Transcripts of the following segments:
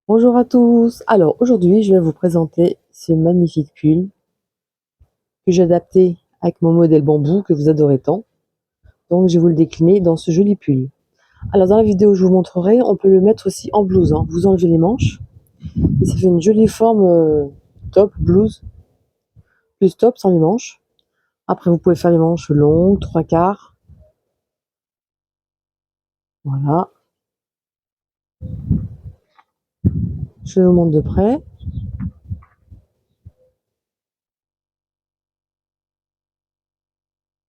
Bonjour à tous. Alors aujourd'hui, je vais vous présenter ce magnifique pull que j'ai adapté avec mon modèle bambou que vous adorez tant. Donc je vais vous le décliner dans ce joli pull. Alors dans la vidéo, je vous montrerai, on peut le mettre aussi en blouse. Vous enlevez les manches et ça fait une jolie forme top blouse plus top sans les manches. Après, vous pouvez faire les manches longues, 3/4. Voilà. Je vous montre de près.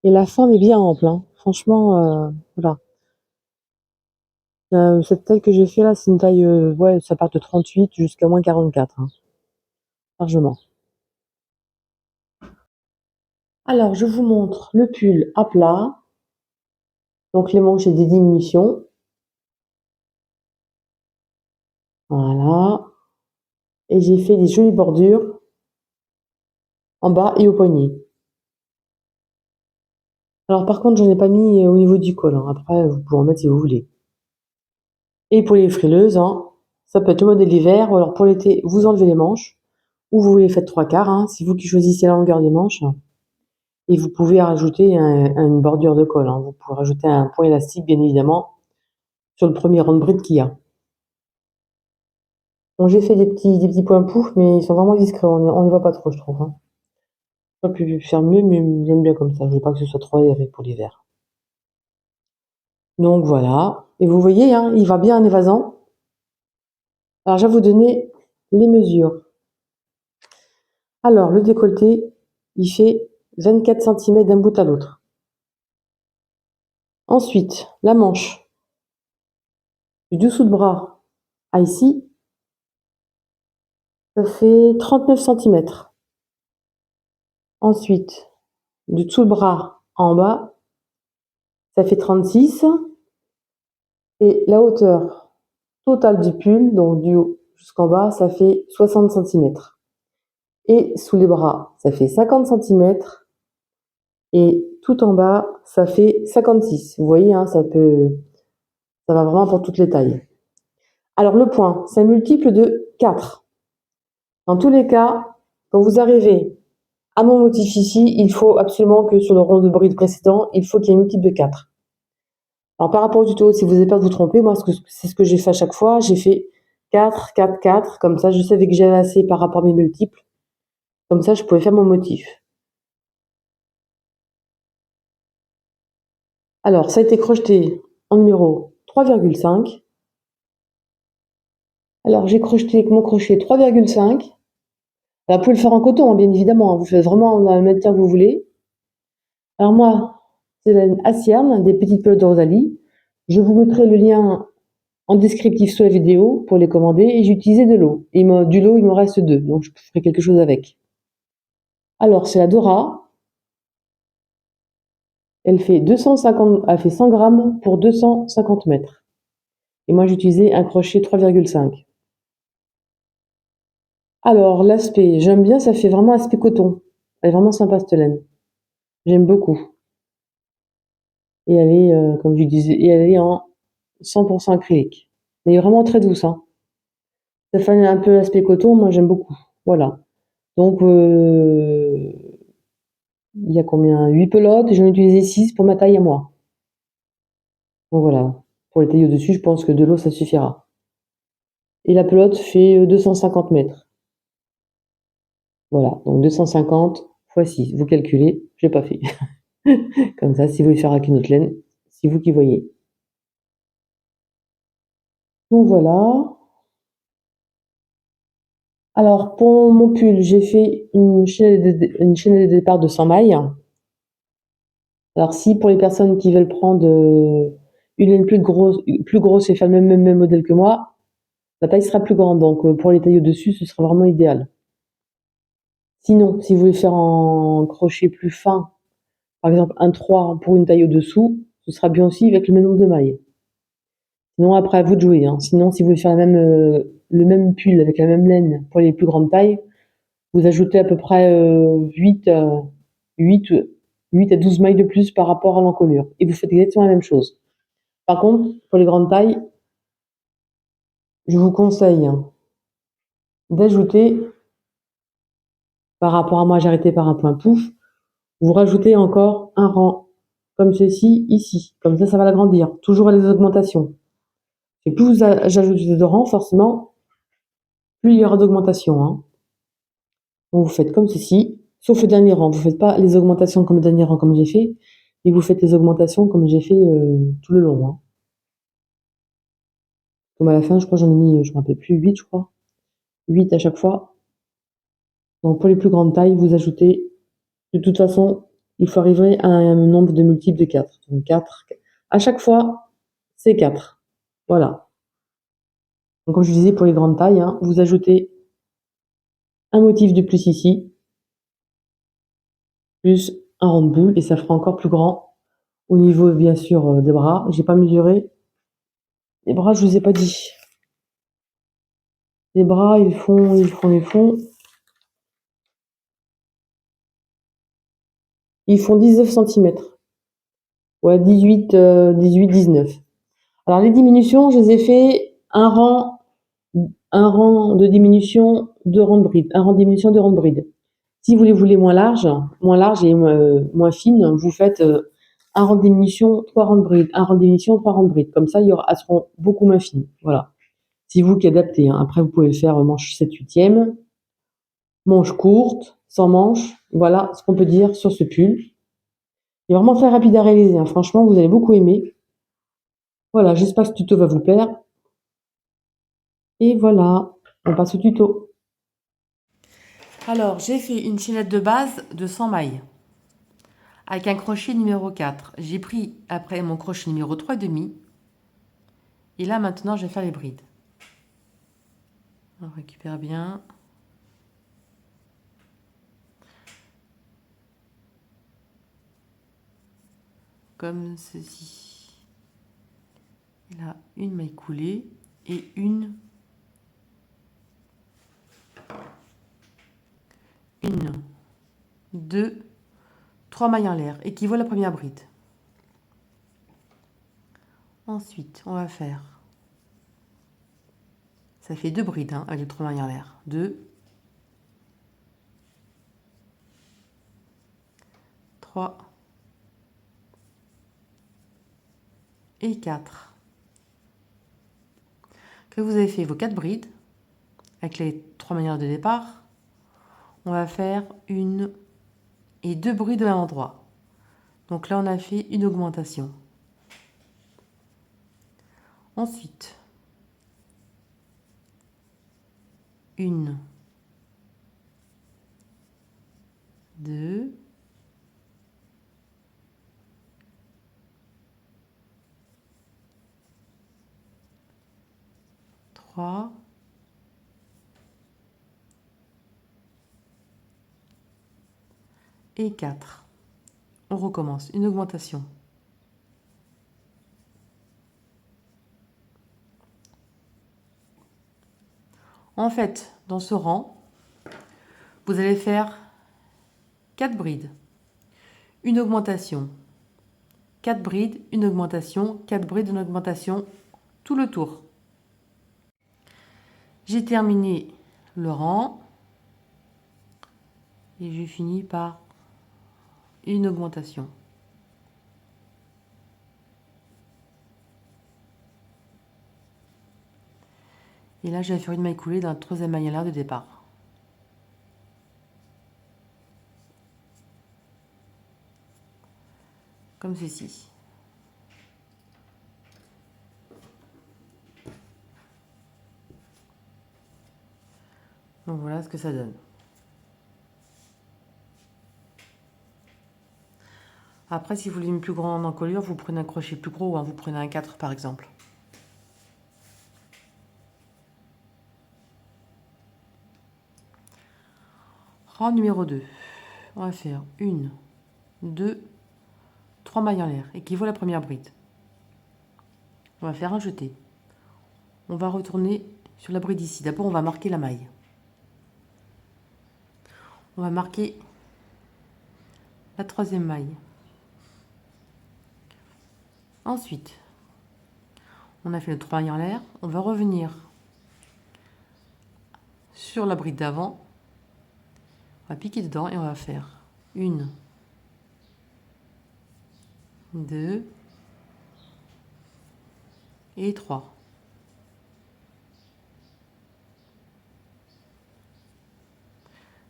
Et la forme est bien ample, hein. Franchement, voilà. Cette taille que j'ai fait là, c'est une taille, ouais, ça part de 38 jusqu'à moins 44, hein, largement. Alors, je vous montre le pull à plat. Donc, les manches et des diminutions. Voilà. Et j'ai fait des jolies bordures en bas et au poignet. Alors, par contre, j'en ai pas mis au niveau du col, hein. Après, vous pouvez en mettre si vous voulez. Et pour les frileuses, hein, ça peut être le modèle d'hiver, ou alors pour l'été, vous enlevez les manches, ou vous les faites 3/4, hein. C'est vous qui choisissez la longueur des manches. Et vous pouvez rajouter une bordure de col, hein. Vous pouvez rajouter un point élastique, bien évidemment, sur le premier rang de bride qu'il y a. Bon, j'ai fait des petits points poufs, mais ils sont vraiment discrets, on les voit pas trop, je trouve, hein. J'aurais pu faire mieux, mais j'aime bien comme ça. Je veux pas que ce soit trop aéré pour l'hiver. Donc voilà. Et vous voyez, hein, il va bien en évasant. Alors, je vais vous donner les mesures. Alors, le décolleté, il fait 24 cm d'un bout à l'autre. Ensuite, la manche, du dessous de bras à ici, ça fait 39 cm. Ensuite, du dessous de bras en bas, ça fait 36. Et la hauteur totale du pull, donc du haut jusqu'en bas, ça fait 60 cm. Et sous les bras, ça fait 50 cm. Et tout en bas, ça fait 56. Vous voyez, hein, ça va vraiment pour toutes les tailles. Alors le point, c'est un multiple de 4. Dans tous les cas, quand vous arrivez à mon motif ici, il faut absolument que sur le rond de bride précédent, il faut qu'il y ait un multiple de 4. Alors par rapport au tuto, si vous avez peur de vous tromper, moi c'est ce que j'ai fait à chaque fois. J'ai fait 4, 4, 4, comme ça je savais que j'avais assez par rapport à mes multiples. Comme ça je pouvais faire mon motif. Alors ça a été crocheté en numéro 3,5. Alors j'ai crocheté avec mon crochet 3,5. Alors, vous pouvez le faire en coton, hein, bien évidemment, hein. Vous faites vraiment dans la matière que vous voulez. Alors moi, c'est la laine Acierne, des petites pelotes de Rosalie. Je vous mettrai le lien en descriptif sous la vidéo pour les commander. Et j'ai utilisé de l'eau. Du lot, il me reste 2, donc je ferai quelque chose avec. Alors c'est la Dora. Elle fait 100 grammes pour 250 mètres. Et moi j'ai utilisé un crochet 3,5. Alors l'aspect, j'aime bien, ça fait vraiment aspect coton. Elle est vraiment sympa cette laine. J'aime beaucoup. Et elle est, comme je disais, et elle est en 100% acrylique. Elle est vraiment très douce, hein. Ça fait un peu l'aspect coton, moi j'aime beaucoup. Voilà. Donc il y a combien? 8 pelotes, j'en ai utilisé 6 pour ma taille à moi. Donc voilà. Pour les tailles au-dessus, je pense que de l'eau ça suffira. Et la pelote fait 250 mètres. Voilà. Donc 250 x 6. Vous calculez, j'ai pas fait. Comme ça, si vous voulez faire avec une autre laine, c'est vous qui voyez. Donc voilà. Alors pour mon pull, j'ai fait une chaîne de départ de 100 mailles. Alors si pour les personnes qui veulent prendre une laine plus grosse et faire le même modèle que moi, la taille sera plus grande. Donc pour les tailles au-dessus, ce sera vraiment idéal. Sinon, si vous voulez faire en crochet plus fin, par exemple un 3 pour une taille au-dessous, ce sera bien aussi avec le même nombre de mailles. Sinon après à vous de jouer, hein. Sinon si vous voulez faire le même pull avec la même laine pour les plus grandes tailles, vous ajoutez à peu près 8 à 12 mailles de plus par rapport à l'encolure. Et vous faites exactement la même chose. Par contre, pour les grandes tailles, je vous conseille, hein, d'ajouter, par rapport à moi, j'ai arrêté par un point pouf, vous rajoutez encore un rang, comme ceci, ici. Comme ça va l'agrandir. Toujours les augmentations. Et plus j'ajoute de rangs, forcément, plus il y aura d'augmentation. Hein. Donc vous faites comme ceci, sauf le dernier rang. Vous ne faites pas les augmentations comme le dernier rang, comme j'ai fait, et vous faites les augmentations comme j'ai fait tout le long. Hein. Comme à la fin, je crois j'en ai mis, je ne me rappelle plus, 8, je crois. 8 à chaque fois. Donc pour les plus grandes tailles, vous ajoutez, de toute façon, il faut arriver à un nombre de multiples de 4. Donc 4. À chaque fois, c'est 4. Voilà. Donc comme je disais, pour les grandes tailles, hein, vous ajoutez un motif de plus ici, plus un rond de boule, et ça fera encore plus grand au niveau, bien sûr, des bras. J'ai pas mesuré. Les bras, je vous ai pas dit. Les bras, ils font. Ils font 19 centimètres. Ouais, 18, 19. Alors les diminutions, je les ai fait un rang de diminution, deux rangs de bride. Un rang de diminution, deux rangs de bride. Si vous les voulez moins large et moins fine, vous faites un rang de diminution, trois rangs de bride, un rang de diminution, trois rangs de bride. Comme ça, elles seront beaucoup moins fines. Voilà. C'est vous qui adaptez. Hein. Après, vous pouvez le faire manche 7/8e, manche courte, sans manche. Voilà ce qu'on peut dire sur ce pull. Il est vraiment très rapide à réaliser. Hein. Franchement, vous allez beaucoup aimer. Voilà, j'espère que ce tuto va vous plaire. Et voilà, on passe au tuto. Alors, j'ai fait une chaînette de base de 100 mailles avec un crochet numéro 4. J'ai pris après mon crochet numéro 3,5. Et là, maintenant, je vais faire les brides. On récupère bien. Comme ceci. Et là, une maille coulée et une, 2, 3 mailles en l'air, équivaut à la première bride. Ensuite, on va faire, ça fait 2 brides hein, avec les 3 mailles en l'air. 2, 3 et 4. Que vous avez fait vos 4 brides, avec les 3 mailles en l'air de départ, on va faire une et 2 brides au même endroit. Donc là, on a fait une augmentation. Ensuite, une, 2, 3, et 4. On recommence, une augmentation. En fait, dans ce rang, vous allez faire 4 brides, une augmentation, 4 brides, une augmentation, 4 brides, une augmentation, tout le tour. J'ai terminé le rang et je finis par une augmentation. Et là, je vais faire une maille coulée dans la troisième maille en l'air de départ. Comme ceci. Donc voilà ce que ça donne. Après, si vous voulez une plus grande encolure, vous prenez un crochet plus gros, hein, vous prenez un 4 par exemple. Rang numéro 2. On va faire 1, 2, 3 mailles en l'air, équivaut à la première bride. On va faire un jeté. On va retourner sur la bride ici. D'abord, on va marquer la maille. On va marquer la troisième maille. Ensuite, on a fait le 3 mailles en l'air. On va revenir sur la bride d'avant, on va piquer dedans et on va faire 1, 2 et 3.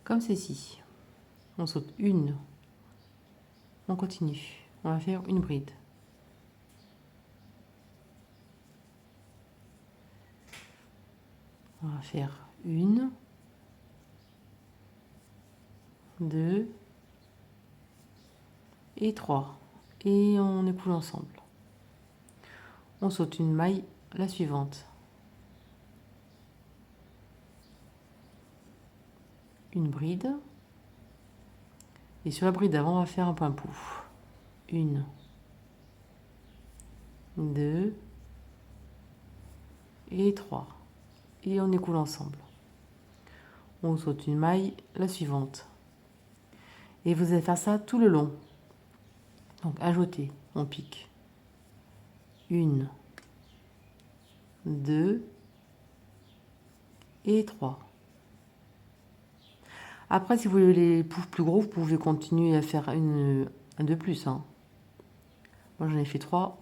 Comme ceci. On saute 1, on continue. On va faire une bride. On va faire 1, 2 et 3. Et on écoule ensemble. On saute une maille, la suivante. Une bride. Et sur la bride d'avant, on va faire un point pouf. 1, 2 et 3. Et on écoule ensemble. On saute une maille, la suivante. Et vous allez faire ça tout le long. Donc ajouter, on pique. 1, 2 et 3. Après, si vous voulez les poufs plus gros, vous pouvez continuer à faire un de plus. Hein. Moi, j'en ai fait 3.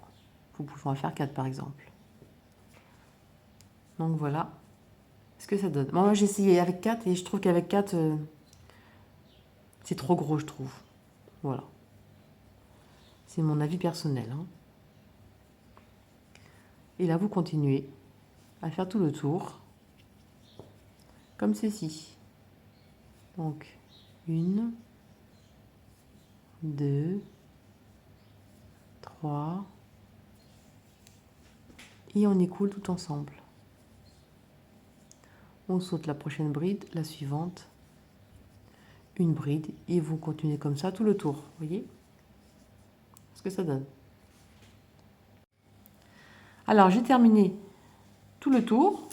Vous pouvez en faire 4, par exemple. Donc voilà ce que ça donne. Moi, j'ai essayé avec 4 et je trouve qu'avec 4, c'est trop gros, je trouve. Voilà. C'est mon avis personnel. Hein. Et là, vous continuez à faire tout le tour, comme ceci. Donc, 1, 2, 3, et on écoule tout ensemble. On saute la prochaine bride, la suivante, une bride, et vous continuez comme ça tout le tour. Vous voyez ce que ça donne. Alors, j'ai terminé tout le tour.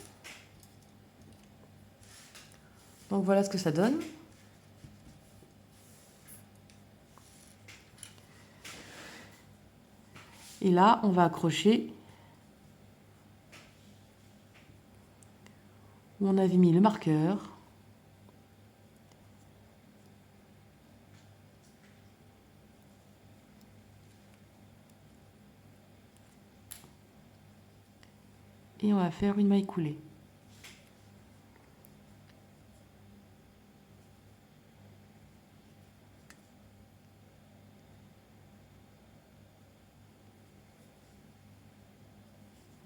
Donc, voilà ce que ça donne. Et là, on va accrocher où on avait mis le marqueur. Et on va faire une maille coulée.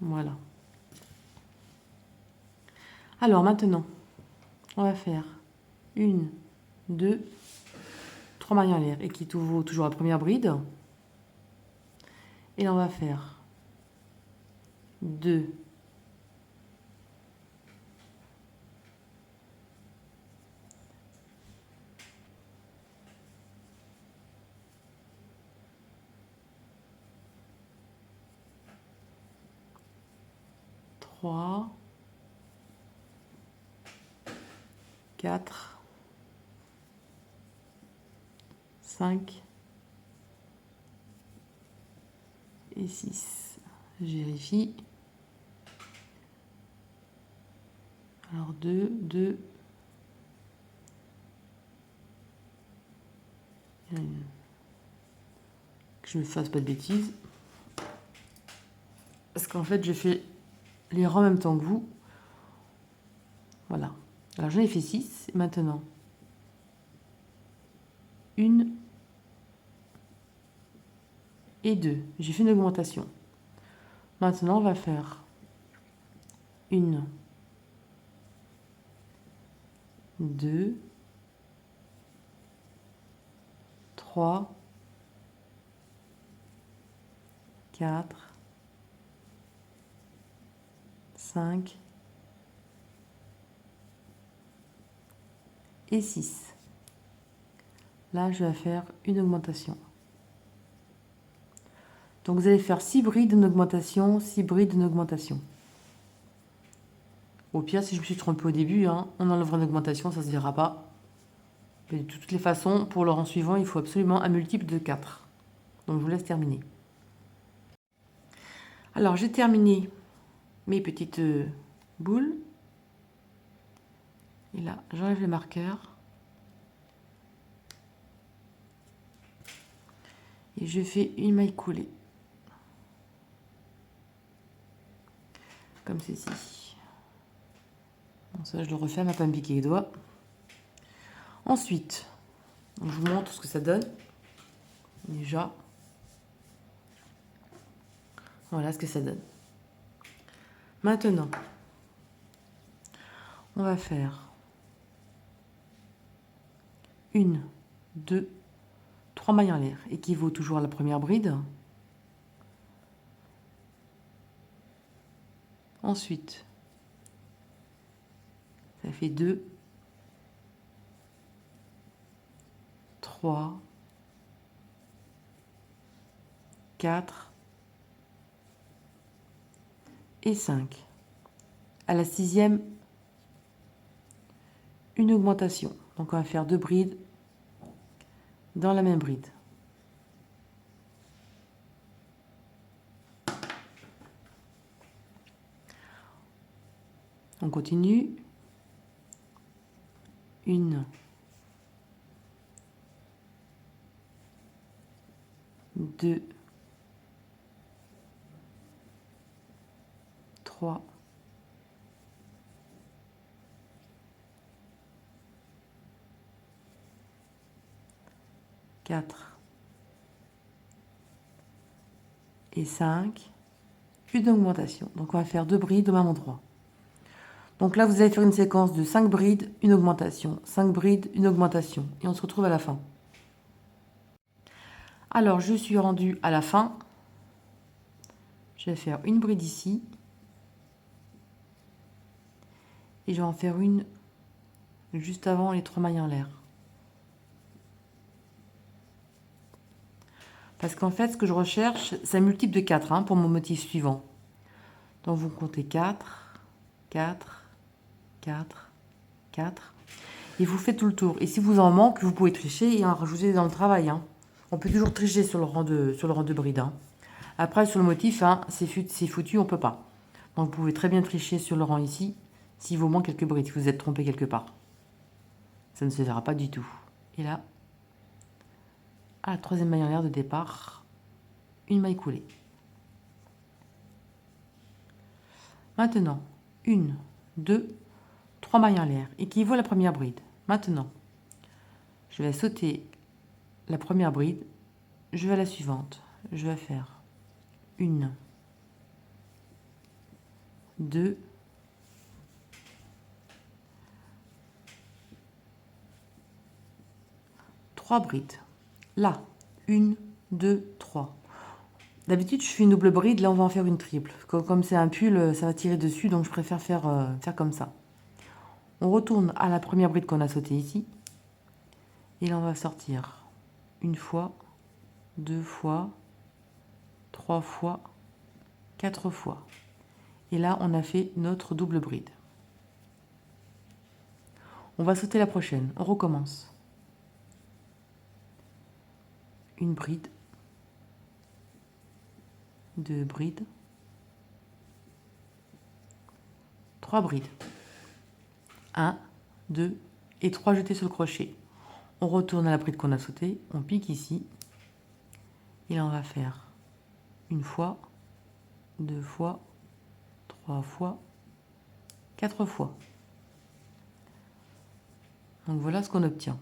Voilà. Alors maintenant, on va faire 1, 2, 3 mailles en l'air et qui vaut toujours la première bride. Et là, on va faire 2, 3, 4, 5 et 6. Je vérifie. Alors 2, 2. Que je ne fasse pas de bêtises. Parce qu'en fait, je fais les rangs en même temps que vous. Voilà. Alors j'en ai fait 6. Maintenant, 1 et 2. J'ai fait une augmentation. Maintenant, on va faire 1, 2, 3, 4, 5 et 6. Là, je vais faire une augmentation. Donc, vous allez faire 6 brides d'une augmentation, 6 brides d'une augmentation. Au pire, si je me suis trompée au début, hein, on enlèvera une augmentation, ça ne se verra pas. Mais de toutes les façons, pour le rang suivant, il faut absolument un multiple de 4. Donc, je vous laisse terminer. Alors, j'ai terminé mes petites boules. Et là, j'enlève le marqueur. Et je fais une maille coulée. Comme ceci. Bon, ça, je le referme à pas me piquer les doigts. Ensuite, je vous montre ce que ça donne. Déjà. Voilà ce que ça donne. Maintenant, on va faire 1, 2, 3 mailles en l'air, équivaut toujours à la première bride. Ensuite, ça fait 2, 3, 4 et 5. À la 6e, une augmentation. Donc on va faire 2 brides dans la même bride. On continue. 1, 2, 3, 4 et 5. Une augmentation. Donc on va faire 2 brides au même endroit. Donc là, vous allez faire une séquence de 5 brides, une augmentation, 5 brides, une augmentation. Et on se retrouve à la fin. Alors, je suis rendue à la fin. Je vais faire une bride ici. Et je vais en faire une juste avant les 3 mailles en l'air. Parce qu'en fait, ce que je recherche, c'est un multiple de 4 pour mon motif suivant. Donc vous comptez 4, 4, 4, 4. Et vous faites tout le tour. Et si vous en manque, vous pouvez tricher et en rajouter dans le travail. On peut toujours tricher sur le rang de bride. Après, sur le motif, c'est foutu, on ne peut pas. Donc vous pouvez très bien tricher sur le rang ici, s'il vous manque quelques brides, si vous êtes trompé quelque part. Ça ne se verra pas du tout. Et là, à la 3e maille en l'air de départ, une maille coulée. Maintenant, 1, 2, 3 mailles en l'air, équivaut à la première bride. Maintenant, je vais sauter la première bride, je vais à la suivante. Je vais faire 1, 2, 3 brides. Là, 1, 2, 3. D'habitude, je fais une double bride, là on va en faire une triple. Comme c'est un pull, ça va tirer dessus, donc je préfère faire comme ça. On retourne à la première bride qu'on a sautée ici. Et là, on va sortir une fois, 2 fois, 3 fois, 4 fois. Et là, on a fait notre double bride. On va sauter la prochaine. On recommence. Une bride, 2 brides, 3 brides. 1, 2 et 3 jetés sur le crochet. On retourne à la bride qu'on a sautée, on pique ici. Et là, on va faire une fois, 2 fois, 3 fois, 4 fois. Donc voilà ce qu'on obtient.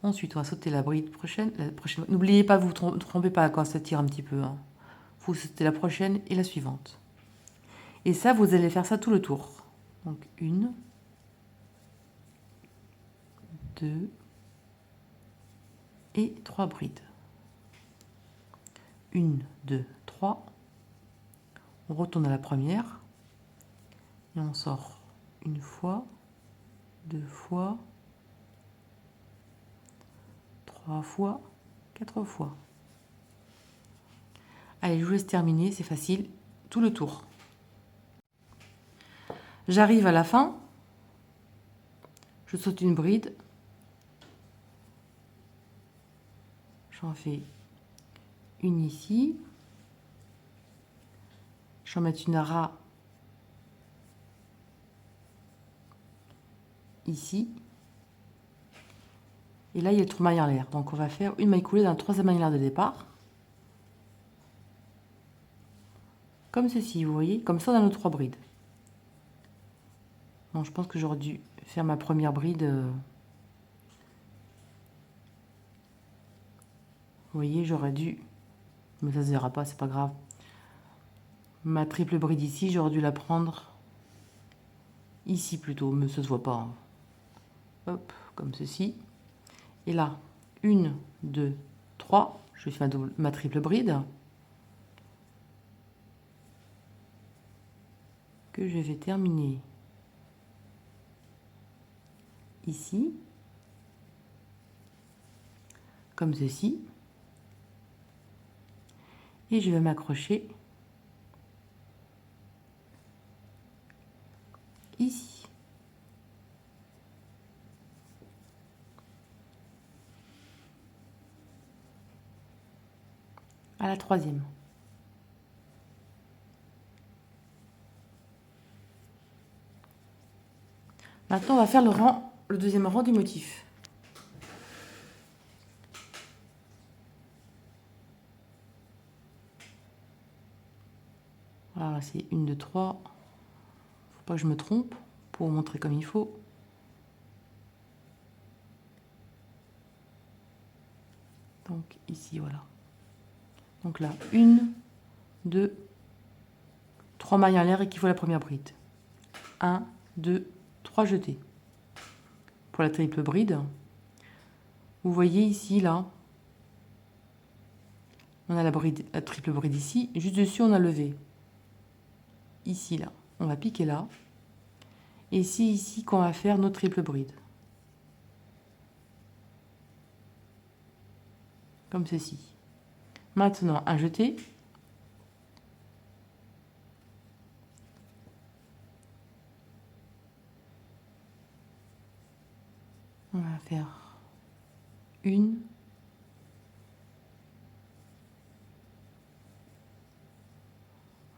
Ensuite, on va sauter la bride prochaine. N'oubliez pas, vous ne trompez pas quand ça tire un petit peu. Vous sautez la prochaine et la suivante. Et ça, vous allez faire ça tout le tour. Donc 1, 2 et 3 brides. 1, 2, 3. On retourne à la première. Et on sort une fois, 2 fois, 3 fois, 4 fois. Allez, je vous laisse terminer, c'est facile. Tout le tour. J'arrive à la fin. Je saute une bride. J'en fais une ici. J'en mets une à ras ici. Et là, il y a le trou maille en l'air. Donc, on va faire une maille coulée dans le troisième maille en l'air de départ. Comme ceci, vous voyez, comme ça dans nos 3 brides. Bon, je pense que j'aurais dû faire ma première bride. Vous voyez, j'aurais dû, mais ça se verra pas, c'est pas grave. Ma triple bride ici, j'aurais dû la prendre ici plutôt, mais ça se voit pas. Hop, comme ceci. Et là, 1, 2, 3, je fais ma triple bride. Que je vais terminer ici, comme ceci. Et je vais m'accrocher ici. À la troisième. Maintenant, on va faire le deuxième rang du motif. Voilà, c'est 1, 2, 3. Faut pas que je me trompe pour vous montrer comme il faut. Donc ici, voilà. Donc là, 1, 2, 3 mailles en l'air et qu'il faut la première bride. 1, 2, 3 jetés. Pour la triple bride, vous voyez ici, là, on a la triple bride ici. Juste dessus, on a levé. Ici, là. On va piquer là. Et c'est ici qu'on va faire notre triple bride. Comme ceci. Maintenant, un jeté. On va faire 1,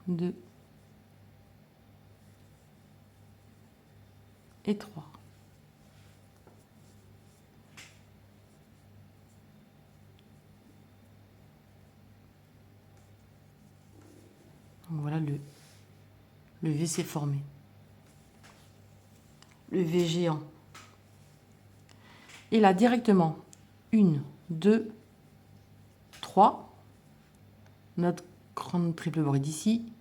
2 et 3. Donc voilà, le V s'est formé. Le V géant. Et là, directement, 1, 2, 3. Notre grande triple bride ici.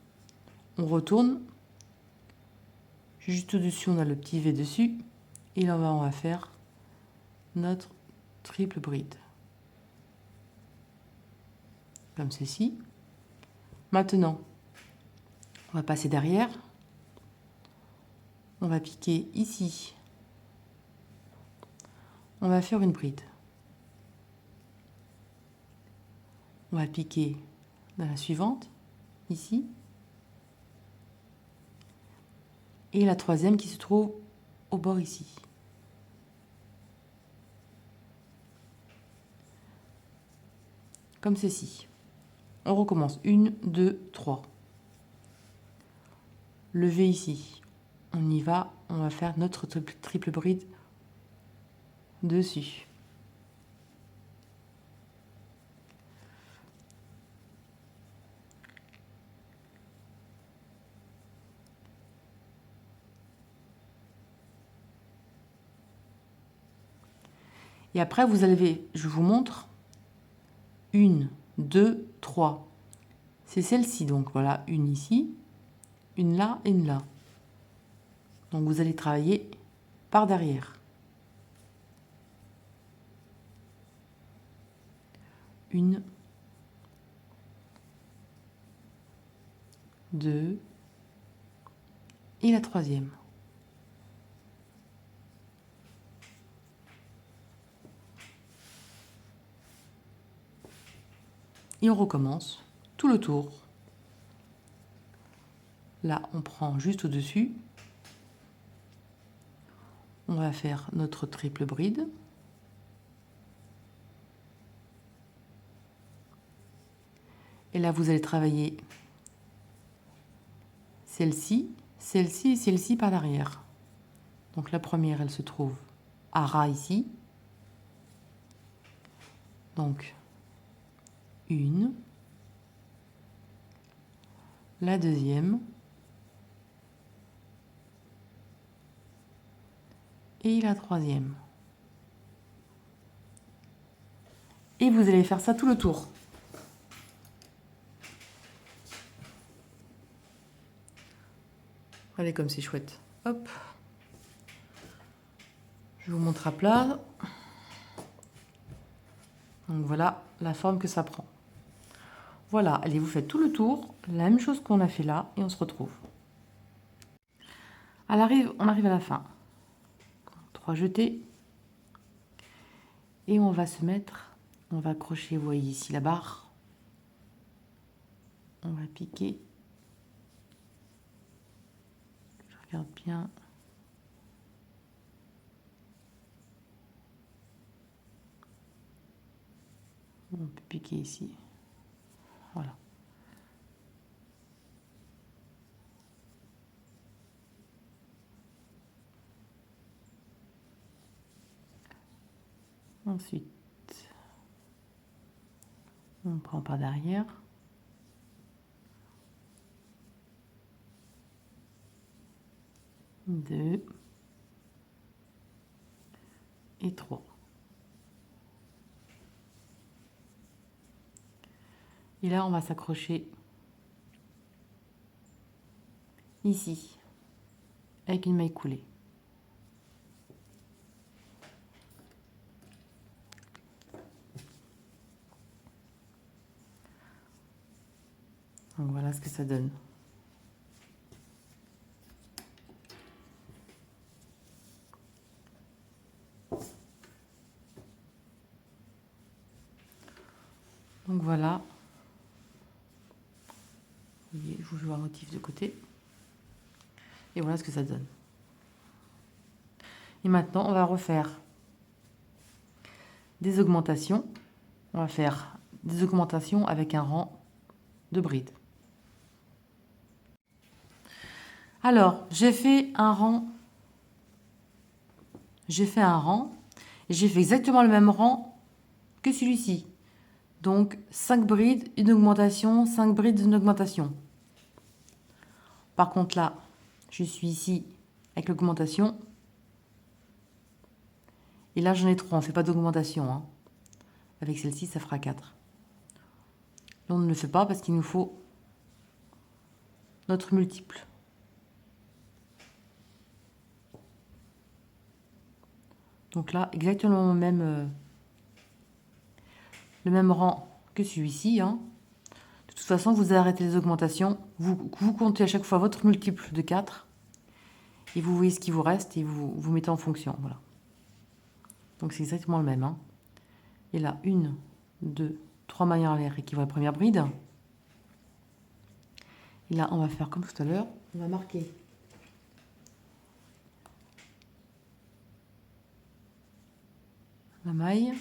On retourne. Juste au-dessus, on a le petit V dessus. Et là, on va faire notre triple bride. Comme ceci. Maintenant, on va passer derrière. On va piquer ici. On va faire une bride. On va piquer dans la suivante, ici. Et la troisième qui se trouve au bord ici. Comme ceci. On recommence. 1, 2, 3. Le V ici. On y va. On va faire notre triple bride dessus. Et après, vous allez, je vous montre. 1, 2, 3. C'est celle-ci. Donc voilà, une ici, une là et une là. Donc vous allez travailler par derrière. 1, 2 et la troisième. Et on recommence tout le tour. Là, on prend juste au-dessus. On va faire notre triple bride. Et là, vous allez travailler celle-ci, celle-ci et celle-ci par derrière. Donc la première, elle se trouve à ras ici. Donc, une. La deuxième. Et la troisième. Et vous allez faire ça tout le tour. Regardez comme c'est chouette. Hop. Je vous montre à plat. Donc voilà la forme que ça prend. Voilà, allez, vous faites tout le tour, la même chose qu'on a fait là, et on se retrouve. On arrive à la fin. 3 jetés. Et on va se mettre, on va accrocher, vous voyez ici la barre. On va piquer. Je regarde bien. On peut piquer ici. Voilà. Ensuite, on prend par derrière. Deux. Et 3. Et là, on va s'accrocher ici, avec une maille coulée. Donc voilà ce que ça donne. Donc voilà. Je vous joue un motif de côté. Et voilà ce que ça donne. Et maintenant, on va refaire des augmentations. On va faire des augmentations avec un rang de brides. Alors, j'ai fait un rang. Et j'ai fait exactement le même rang que celui-ci. Donc, 5 brides, une augmentation, 5 brides, une augmentation. Par contre, là, je suis ici avec l'augmentation. Et là, j'en ai 3, on ne fait pas d'augmentation. Hein. Avec celle-ci, ça fera 4. Là, on ne le fait pas parce qu'il nous faut notre multiple. Donc là, exactement le même rang que celui-ci. Hein. De toute façon, vous arrêtez les augmentations. Vous comptez à chaque fois votre multiple de 4. Et vous voyez ce qui vous reste et vous mettez en fonction. Voilà. Donc c'est exactement le même. Hein. Et là, 1, 2, 3 mailles en l'air équivaut à la première bride. Et là, on va faire comme tout à l'heure. On va marquer la maille.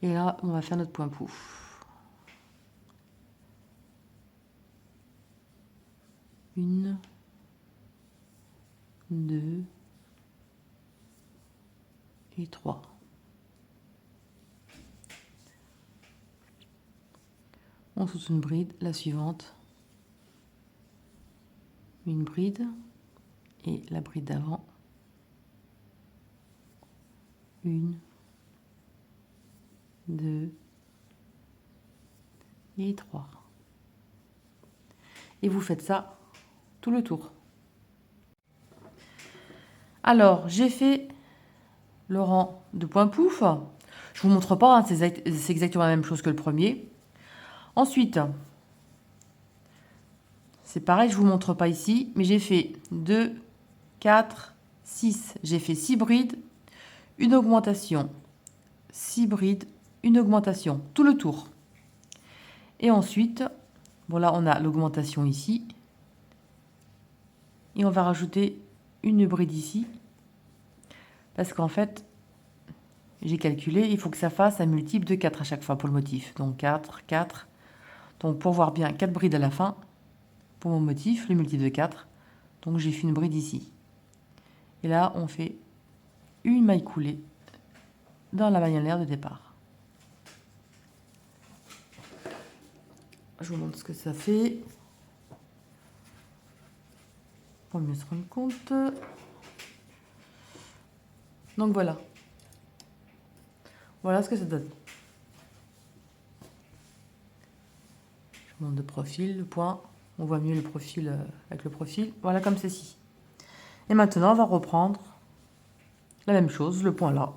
Et là, on va faire notre point pouf. 1, 2 et 3. On saute une bride, la suivante. Une bride et la bride d'avant. 1, 2 et 3. Et vous faites ça tout le tour. Alors, j'ai fait le rang de point pouf. Je vous montre pas, hein, c'est exactement la même chose que le premier. Ensuite, c'est pareil, je vous montre pas ici, mais j'ai fait 2, 4, 6. J'ai fait 6 brides, une augmentation. 6 brides, une augmentation, tout le tour. Et ensuite, bon là on a l'augmentation ici. Et on va rajouter une bride ici. Parce qu'en fait, j'ai calculé, il faut que ça fasse un multiple de 4 à chaque fois pour le motif. Donc 4, 4. Donc pour voir bien 4 brides à la fin, pour mon motif, le multiple de 4. Donc j'ai fait une bride ici. Et là, on fait une maille coulée dans la maille en l'air de départ. Je vous montre ce que ça fait pour mieux se rendre compte. Donc voilà. Voilà ce que ça donne. Je vous montre de profil, le point. On voit mieux le profil avec le profil. Voilà comme ceci. Et maintenant, on va reprendre la même chose, le point là.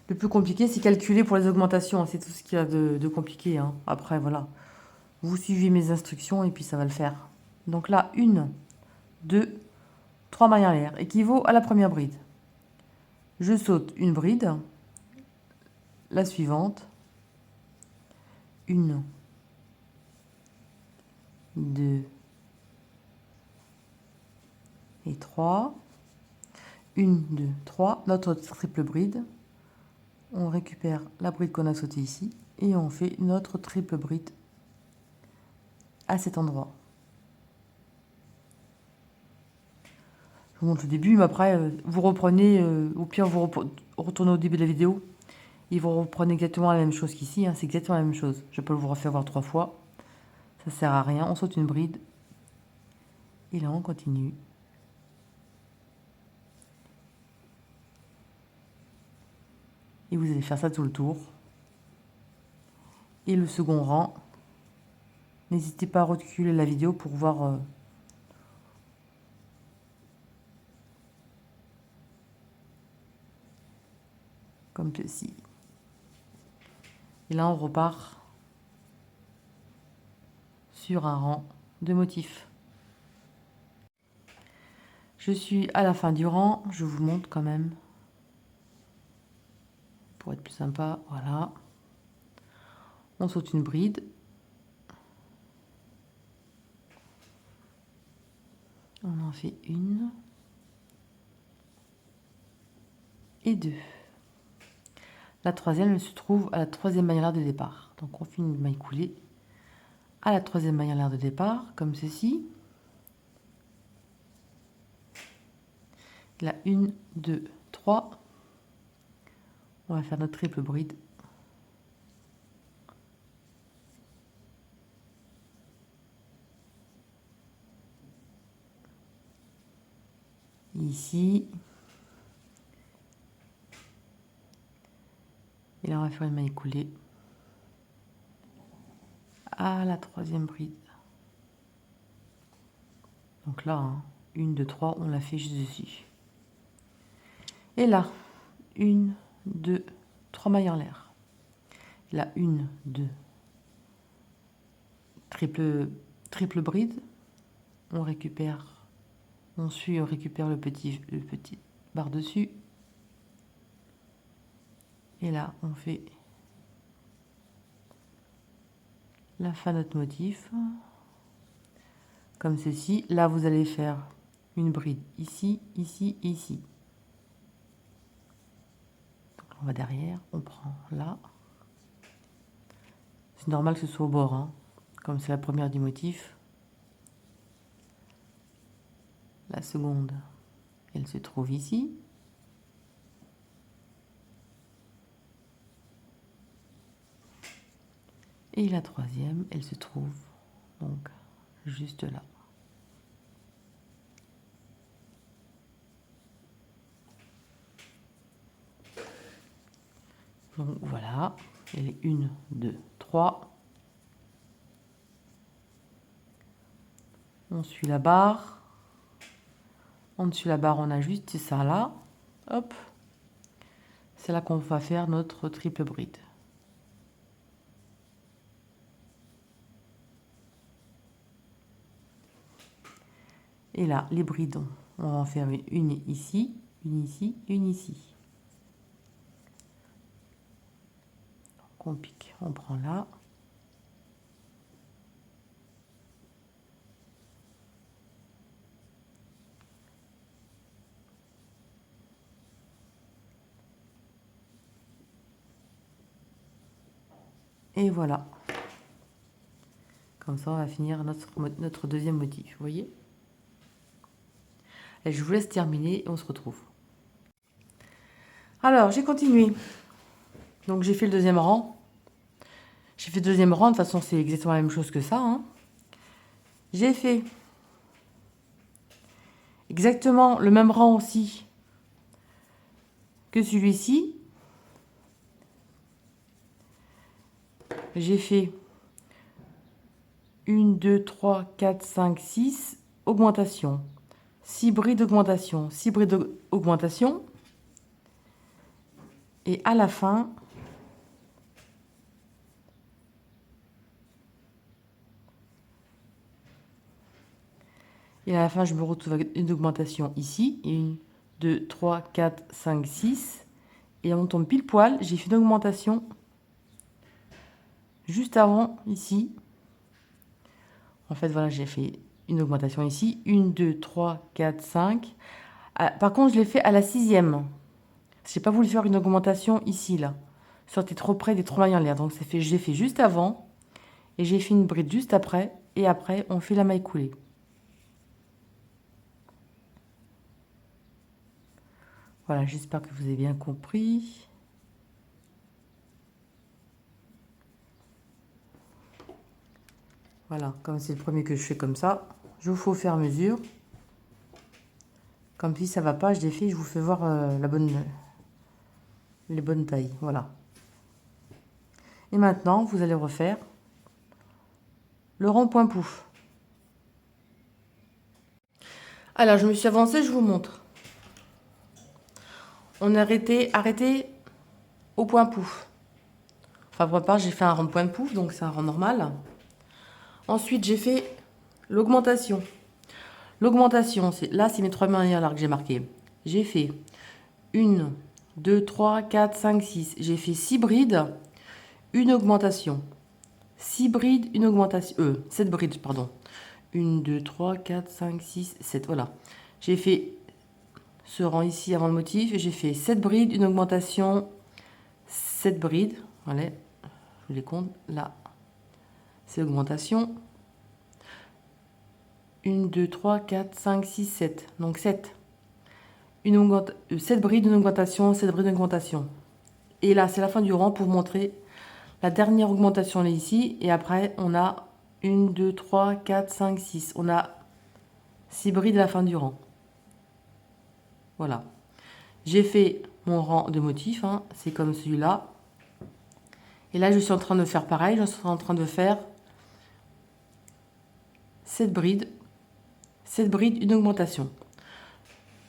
Le plus compliqué, c'est calculer pour les augmentations. C'est tout ce qu'il y a de compliqué. Hein. Après, voilà. Vous suivez mes instructions et puis ça va le faire. Donc là, 1, 2, 3 mailles en l'air équivaut à la première bride. Je saute une bride, la suivante, 1, 2 et 3. 1, 2, 3, notre triple bride. On récupère la bride qu'on a sautée ici et on fait notre triple bride à cet endroit. Je vous montre le début, mais après, vous reprenez, au pire, vous retournez au début de la vidéo et vous reprenez exactement la même chose qu'ici. Hein, c'est exactement la même chose. Je peux vous refaire voir 3 fois. Ça sert à rien. On saute une bride. Et là, on continue. Et vous allez faire ça tout le tour. Et le second rang, n'hésitez pas à reculer la vidéo pour voir comme ceci. Et là, on repart sur un rang de motifs. Je suis à la fin du rang, je vous montre quand même. Pour être plus sympa, voilà. On saute une bride. On en fait 1 et 2. La troisième, elle se trouve à la troisième maille en l'air de départ. Donc on fait une maille coulée à la troisième maille en l'air de départ, comme ceci. Là, 1, 2, 3. On va faire notre triple bride. Ici. Et là, on va faire une maille coulée à la troisième bride. Donc là, 1, 2, 3, on l'a fait juste dessus. Et là, 1, 2, 3 mailles en l'air. Là, 1, 2, triple bride. On récupère, on suit, on récupère le petit barre dessus. Et là, on fait la fin de notre motif. Comme ceci. Là, vous allez faire une bride ici, ici, ici. Donc, on va derrière, on prend là. C'est normal que ce soit au bord, hein, comme c'est la première du motif. La seconde, elle se trouve ici. Et la troisième, elle se trouve donc juste là. Donc voilà, elle est 1, 2, 3. On suit la barre. En dessus la barre, on a juste ça là. Hop. C'est là qu'on va faire notre triple bride. Et là, les bridons, on va en faire une ici, une ici, une ici. Donc on pique, on prend là. Et voilà. Comme ça, on va finir notre deuxième motif, vous voyez? Et je vous laisse terminer et on se retrouve. Alors, j'ai continué. Donc, j'ai fait le deuxième rang. J'ai fait le deuxième rang. De toute façon, c'est exactement la même chose que ça, hein. J'ai fait exactement le même rang aussi que celui-ci. J'ai fait 1, 2, 3, 4, 5, 6 augmentation. 6 brides d'augmentation. 6 brides d'augmentation. Et à la fin, je me retrouve avec une augmentation ici. 1, 2, 3, 4, 5, 6. Et on tombe pile poil. J'ai fait une augmentation juste avant, ici. En fait, voilà, j'ai fait une augmentation ici. 1, 2, 3, 4, 5. Par contre, je l'ai fait à la 6e. Je n'ai pas voulu faire une augmentation ici, là. Sortez trop près des 3 mailles en l'air. Donc, j'ai fait juste avant. Et j'ai fait une bride juste après. Et après, on fait la maille coulée. Voilà, j'espère que vous avez bien compris. Voilà, comme c'est le premier que je fais comme ça, je vous fais au fur et à mesure. Comme si ça va pas, je les fais, je vous fais voir les bonnes tailles. Voilà. Et maintenant, vous allez refaire le rond point pouf. Alors, je me suis avancée, je vous montre. On a arrêté au point pouf. Enfin, pour ma part, j'ai fait un rond point pouf, donc c'est un rond normal. Ensuite, j'ai fait l'augmentation. L'augmentation, là, c'est mes 3 mailles à l'arc que j'ai marqué. J'ai fait 1, 2, 3, 4, 5, 6. J'ai fait 6 brides, une augmentation. 6 brides, une augmentation. 7 brides, pardon. 1, 2, 3, 4, 5, 6, 7. Voilà. J'ai fait ce rang ici avant le motif. Et j'ai fait 7 brides, une augmentation. 7 brides. Voilà. Je les compte. Là, c'est l'augmentation. 1, 2, 3, 4, 5, 6, 7. Donc 7. 7 brides, une augmentation, 7 brides, une augmentation. Et là, c'est la fin du rang pour vous montrer la dernière augmentation là ici. Et après, on a 1, 2, 3, 4, 5, 6. On a 6 brides à la fin du rang. Voilà. J'ai fait mon rang de motif. Hein, c'est comme celui-là. Et là, je suis en train de faire pareil. Je suis en train de faire 7 brides. 7 brides, une augmentation.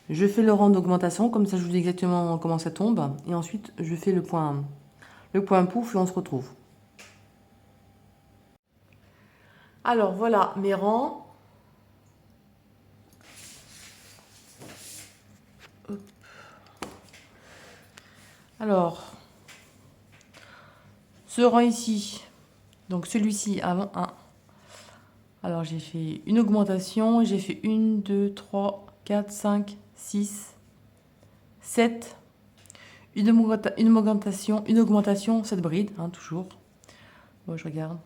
Je fais le rang d'augmentation. Comme ça, je vous dis exactement comment ça tombe. Et ensuite, je fais le point pouf et on se retrouve. Alors, voilà mes rangs. Hop. Alors, ce rang ici, donc celui-ci avant 1. Alors, j'ai fait une augmentation. J'ai fait 1, 2, 3, 4, 5, 6, 7. Une augmentation, 7 brides, hein, toujours. Moi, je regarde.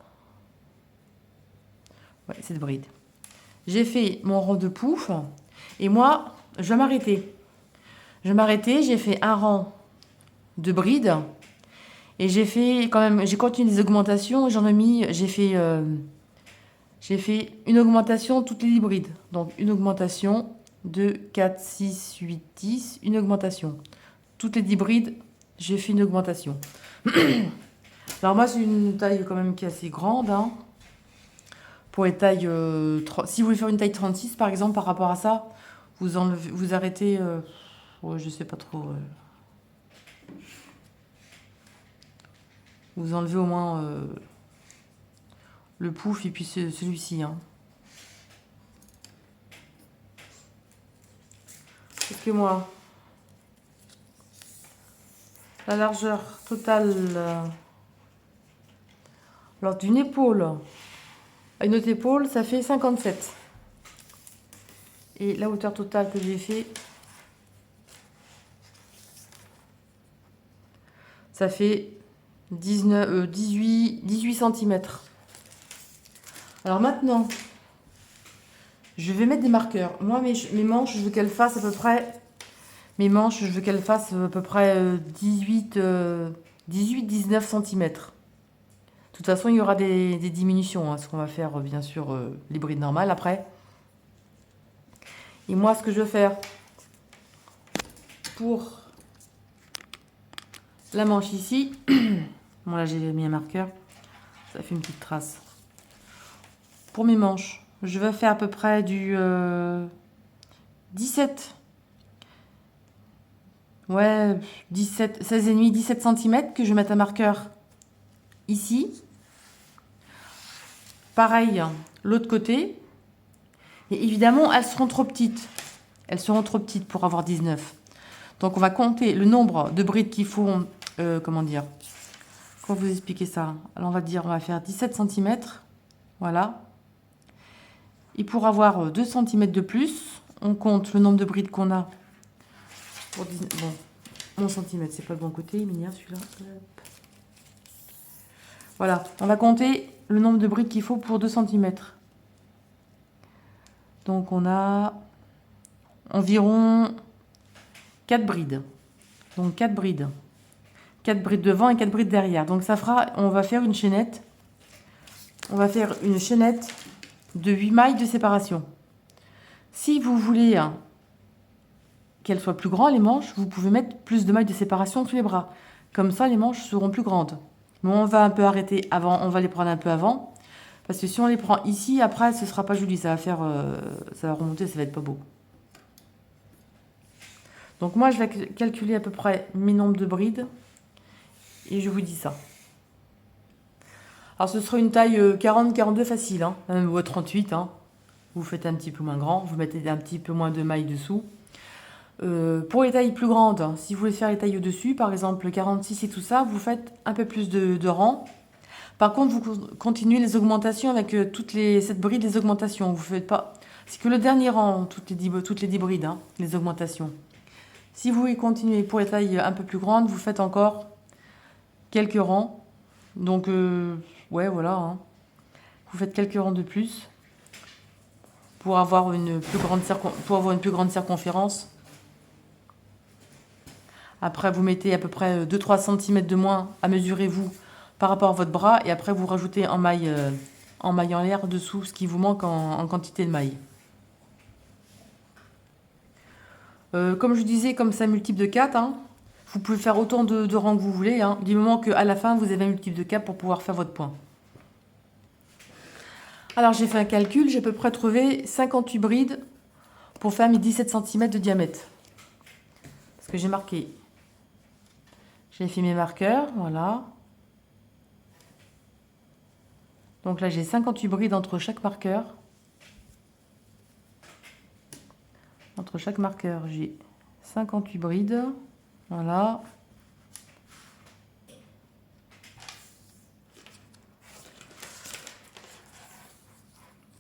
Ouais, 7 brides. J'ai fait mon rang de pouf. Et moi, je vais m'arrêter. J'ai fait un rang de brides. Et j'ai fait quand même, j'ai continué les augmentations. J'en ai mis, j'ai fait une augmentation toutes les 10 brides. Donc, une augmentation, 2, 4, 6, 8, 10. Une augmentation. Toutes les 10 brides, j'ai fait une augmentation. Alors moi, c'est une taille quand même qui est assez grande. Hein. Pour les tailles... si vous voulez faire une taille 36, par exemple, par rapport à ça, vous arrêtez... ouais, je sais pas trop... vous enlevez au moins le pouf et puis celui-ci. Hein. Parce que moi, la largeur totale... alors, d'une épaule à une autre épaule, ça fait 57. Et la hauteur totale que j'ai fait, ça fait 18 cm. Alors maintenant, Je vais mettre des marqueurs. Moi, mes manches, je veux qu'elles fassent à peu près... Mes manches, je veux qu'elles fassent à peu près 18-19 cm. De toute façon, il y aura des diminutions. Hein, ce qu'on va faire, bien sûr, les brides normales après. Et moi, ce que je veux faire pour la manche ici... Bon, là, j'ai mis un marqueur. Ça fait une petite trace. Pour mes manches, je vais faire à peu près du 17. Ouais, 17, 16,5, 17 cm que je vais mettre un marqueur ici. Pareil, l'autre côté. Et évidemment, elles seront trop petites. Elles seront trop petites pour avoir 19. Donc, on va compter le nombre de brides qu'il faut. Comment dire? Comment vous expliquer ça? Alors, on va dire, on va faire 17 cm. Voilà. Et pour avoir 2 cm de plus, on compte le nombre de brides qu'on a. Pour 19, bon, mon centimètre, c'est pas le bon côté, il m'énerve celui-là. Voilà, on va compter le nombre de brides qu'il faut pour 2 cm. Donc on a environ 4 brides. Donc 4 brides. 4 brides devant et 4 brides derrière. Donc ça fera, on va faire une chaînette. On va faire une chaînette de 8 mailles de séparation. Si vous voulez qu'elles soient plus grandes, les manches, vous pouvez mettre plus de mailles de séparation sous les bras. Comme ça, les manches seront plus grandes. Mais on va un peu arrêter avant, on va les prendre un peu avant. Parce que si on les prend ici, après, ce sera pas joli. Ça va faire, ça va remonter, ça va être pas beau. Donc moi, je vais calculer à peu près mes nombres de brides. Et je vous dis ça. Alors, ce sera une taille 40-42 facile. Hein, ou 38. Hein. Vous faites un petit peu moins grand. Vous mettez un petit peu moins de mailles dessous. Pour les tailles plus grandes, si vous voulez faire les tailles au-dessus, par exemple 46 et tout ça, vous faites un peu plus de rang. Par contre, vous continuez les augmentations avec cette bride, les augmentations. Vous faites pas... C'est que le dernier rang, toutes les 10 brides, hein, les augmentations. Si vous voulez continuer pour les tailles un peu plus grandes, vous faites encore quelques rangs. Donc, ouais, voilà. Hein. Vous faites quelques rangs de plus pour avoir une plus grande circonférence. Après, vous mettez à peu près 2-3 cm de moins à mesurer vous par rapport à votre bras. Et après, vous rajoutez en maille en l'air dessous ce qui vous manque en quantité de mailles. Comme je vous disais, comme c'est un multiple de 4, hein, vous pouvez faire autant de rangs que vous voulez. Hein, du moment qu'à la fin, vous avez un multiple de 4 pour pouvoir faire votre point. Alors, j'ai fait un calcul. J'ai à peu près trouvé 58 brides pour faire mes 17 cm de diamètre. Parce que j'ai marqué... J'ai fait mes marqueurs, voilà. Donc là, j'ai 58 brides entre chaque marqueur. Entre chaque marqueur, j'ai 58 brides. Voilà.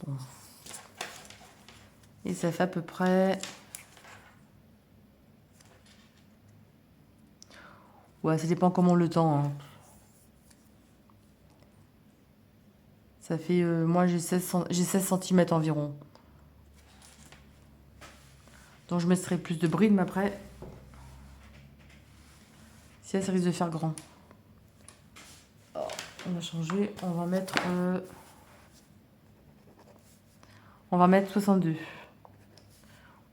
Bon. Et ça fait à peu près... Ouais, ça dépend comment le temps. Hein. Ça fait... moi, j'ai 16 cm environ. Donc, je mettrai plus de brides, mais après... Si ça risque de faire grand. Oh, on va changer. On va mettre... on va mettre 62.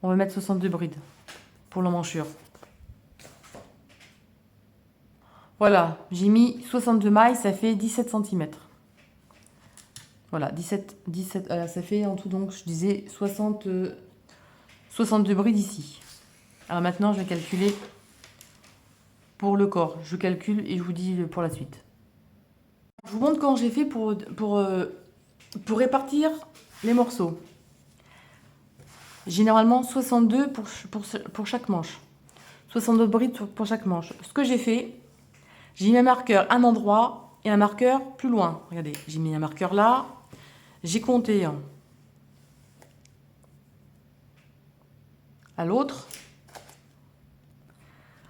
On va mettre 62 brides pour l'emmanchure. Voilà, j'ai mis 62 mailles, ça fait 17 cm. Voilà, 17, ça fait en tout, donc, je disais 62 brides ici. Alors maintenant, je vais calculer pour le corps. Je calcule et je vous dis pour la suite. Je vous montre comment j'ai fait pour répartir les morceaux. Généralement 62 pour chaque manche. 62 brides pour chaque manche. Ce que j'ai fait, j'ai mis un marqueur à un endroit et un marqueur plus loin. Regardez, j'ai mis un marqueur là. J'ai compté à l'autre.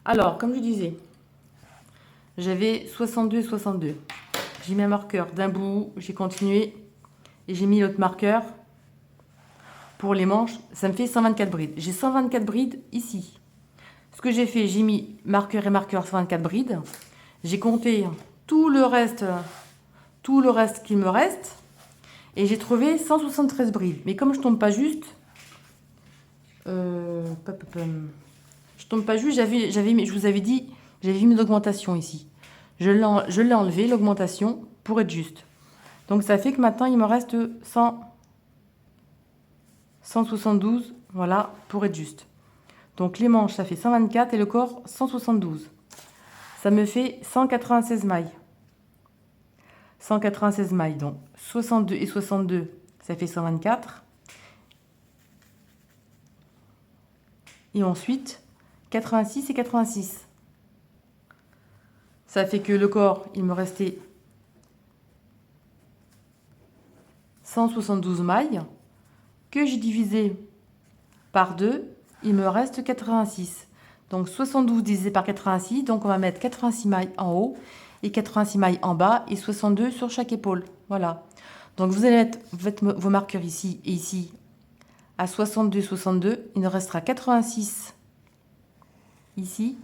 Alors, comme je disais, j'avais 62 et 62. J'ai mis un marqueur d'un bout, j'ai continué et j'ai mis l'autre marqueur pour les manches, ça me fait 124 brides. J'ai 124 brides ici. Ce que j'ai fait, j'ai mis marqueur et marqueur 124 brides. J'ai compté tout le reste qu'il me reste. Et j'ai trouvé 173 brides. Mais comme je tombe pas juste, je tombe pas juste, je vous avais dit, j'avais mis l'augmentation ici. Je l'ai enlevé, l'augmentation, pour être juste. Donc ça fait que maintenant, il me reste 172, voilà, pour être juste. Donc les manches, ça fait 124 et le corps, 172. Ça me fait 196 mailles. 196 mailles, donc 62 et 62, ça fait 124. Et ensuite, 86 et 86. Ça fait que le corps, il me restait 172 mailles, que j'ai divisé par 2, il me reste 86. Donc 72 divisé par 86, donc on va mettre 86 mailles en haut et 86 mailles en bas et 62 sur chaque épaule. Voilà. Donc vous allez mettre vos marqueurs ici et ici à 62, 62. Il nous restera 86 ici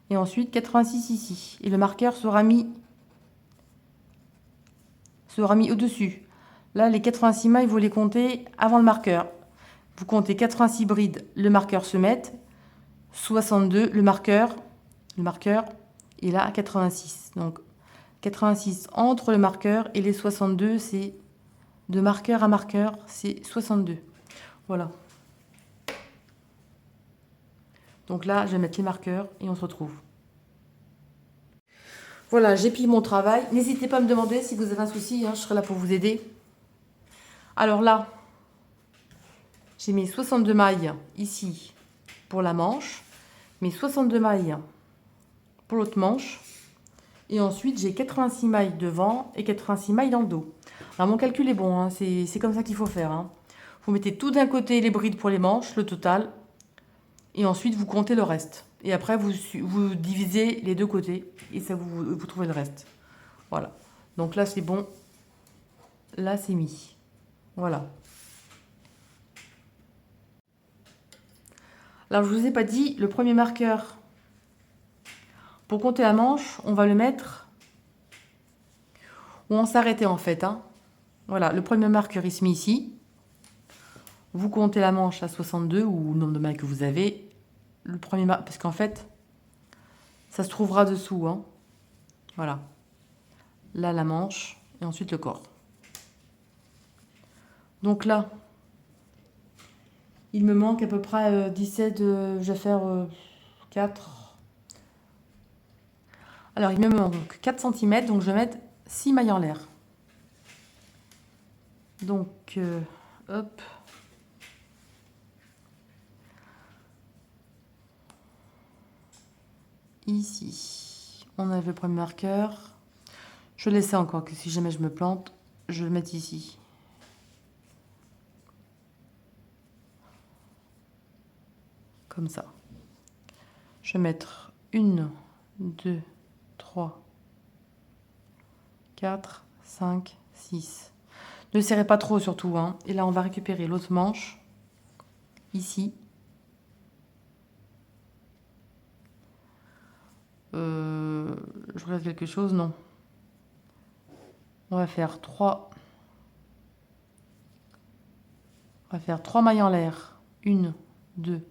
et ensuite 86 ici. Et le marqueur sera mis au-dessus. Là, les 86 mailles, vous les comptez avant le marqueur. Vous comptez 86 brides, le marqueur se met, 62, le marqueur est là à 86. Donc 86 entre le marqueur et les 62, c'est de marqueur à marqueur, c'est 62. Voilà. Donc là, je vais mettre les marqueurs et on se retrouve. Voilà, j'ai plié mon travail. N'hésitez pas à me demander si vous avez un souci, je serai là pour vous aider. Alors là, j'ai mis 62 mailles ici pour la manche, mes 62 mailles pour l'autre manche. Et ensuite, j'ai 86 mailles devant et 86 mailles dans le dos. Alors, mon calcul est bon, c'est comme ça qu'il faut faire. Vous mettez tout d'un côté les brides pour les manches, le total, et ensuite vous comptez le reste. Et après, vous divisez les deux côtés et ça vous trouvez le reste. Voilà. Donc là, c'est bon. Là, c'est mis. Voilà. Alors, je ne vous ai pas dit, le premier marqueur, pour compter la manche, on va le mettre où on s'arrêtait en fait. Voilà, le premier marqueur, il se met ici. Vous comptez la manche à 62 ou le nombre de mailles que vous avez. Le premier parce qu'en fait, ça se trouvera dessous. Voilà. Là, la manche et ensuite le corps. Donc là, il me manque à peu près 17, je vais faire 4. Alors, il me manque 4 cm, donc je vais mettre 6 mailles en l'air. Donc, hop. Ici, on a le premier marqueur. Je vais laisser encore, que si jamais je me plante, je vais le mettre ici. Comme ça. Je vais mettre 1, 2, 3, 4, 5, 6. Ne serrez pas trop surtout. Et là, on va récupérer l'autre manche, ici. Je regarde quelque chose, non. On va faire 3. On va faire 3 mailles en l'air. 1, 2,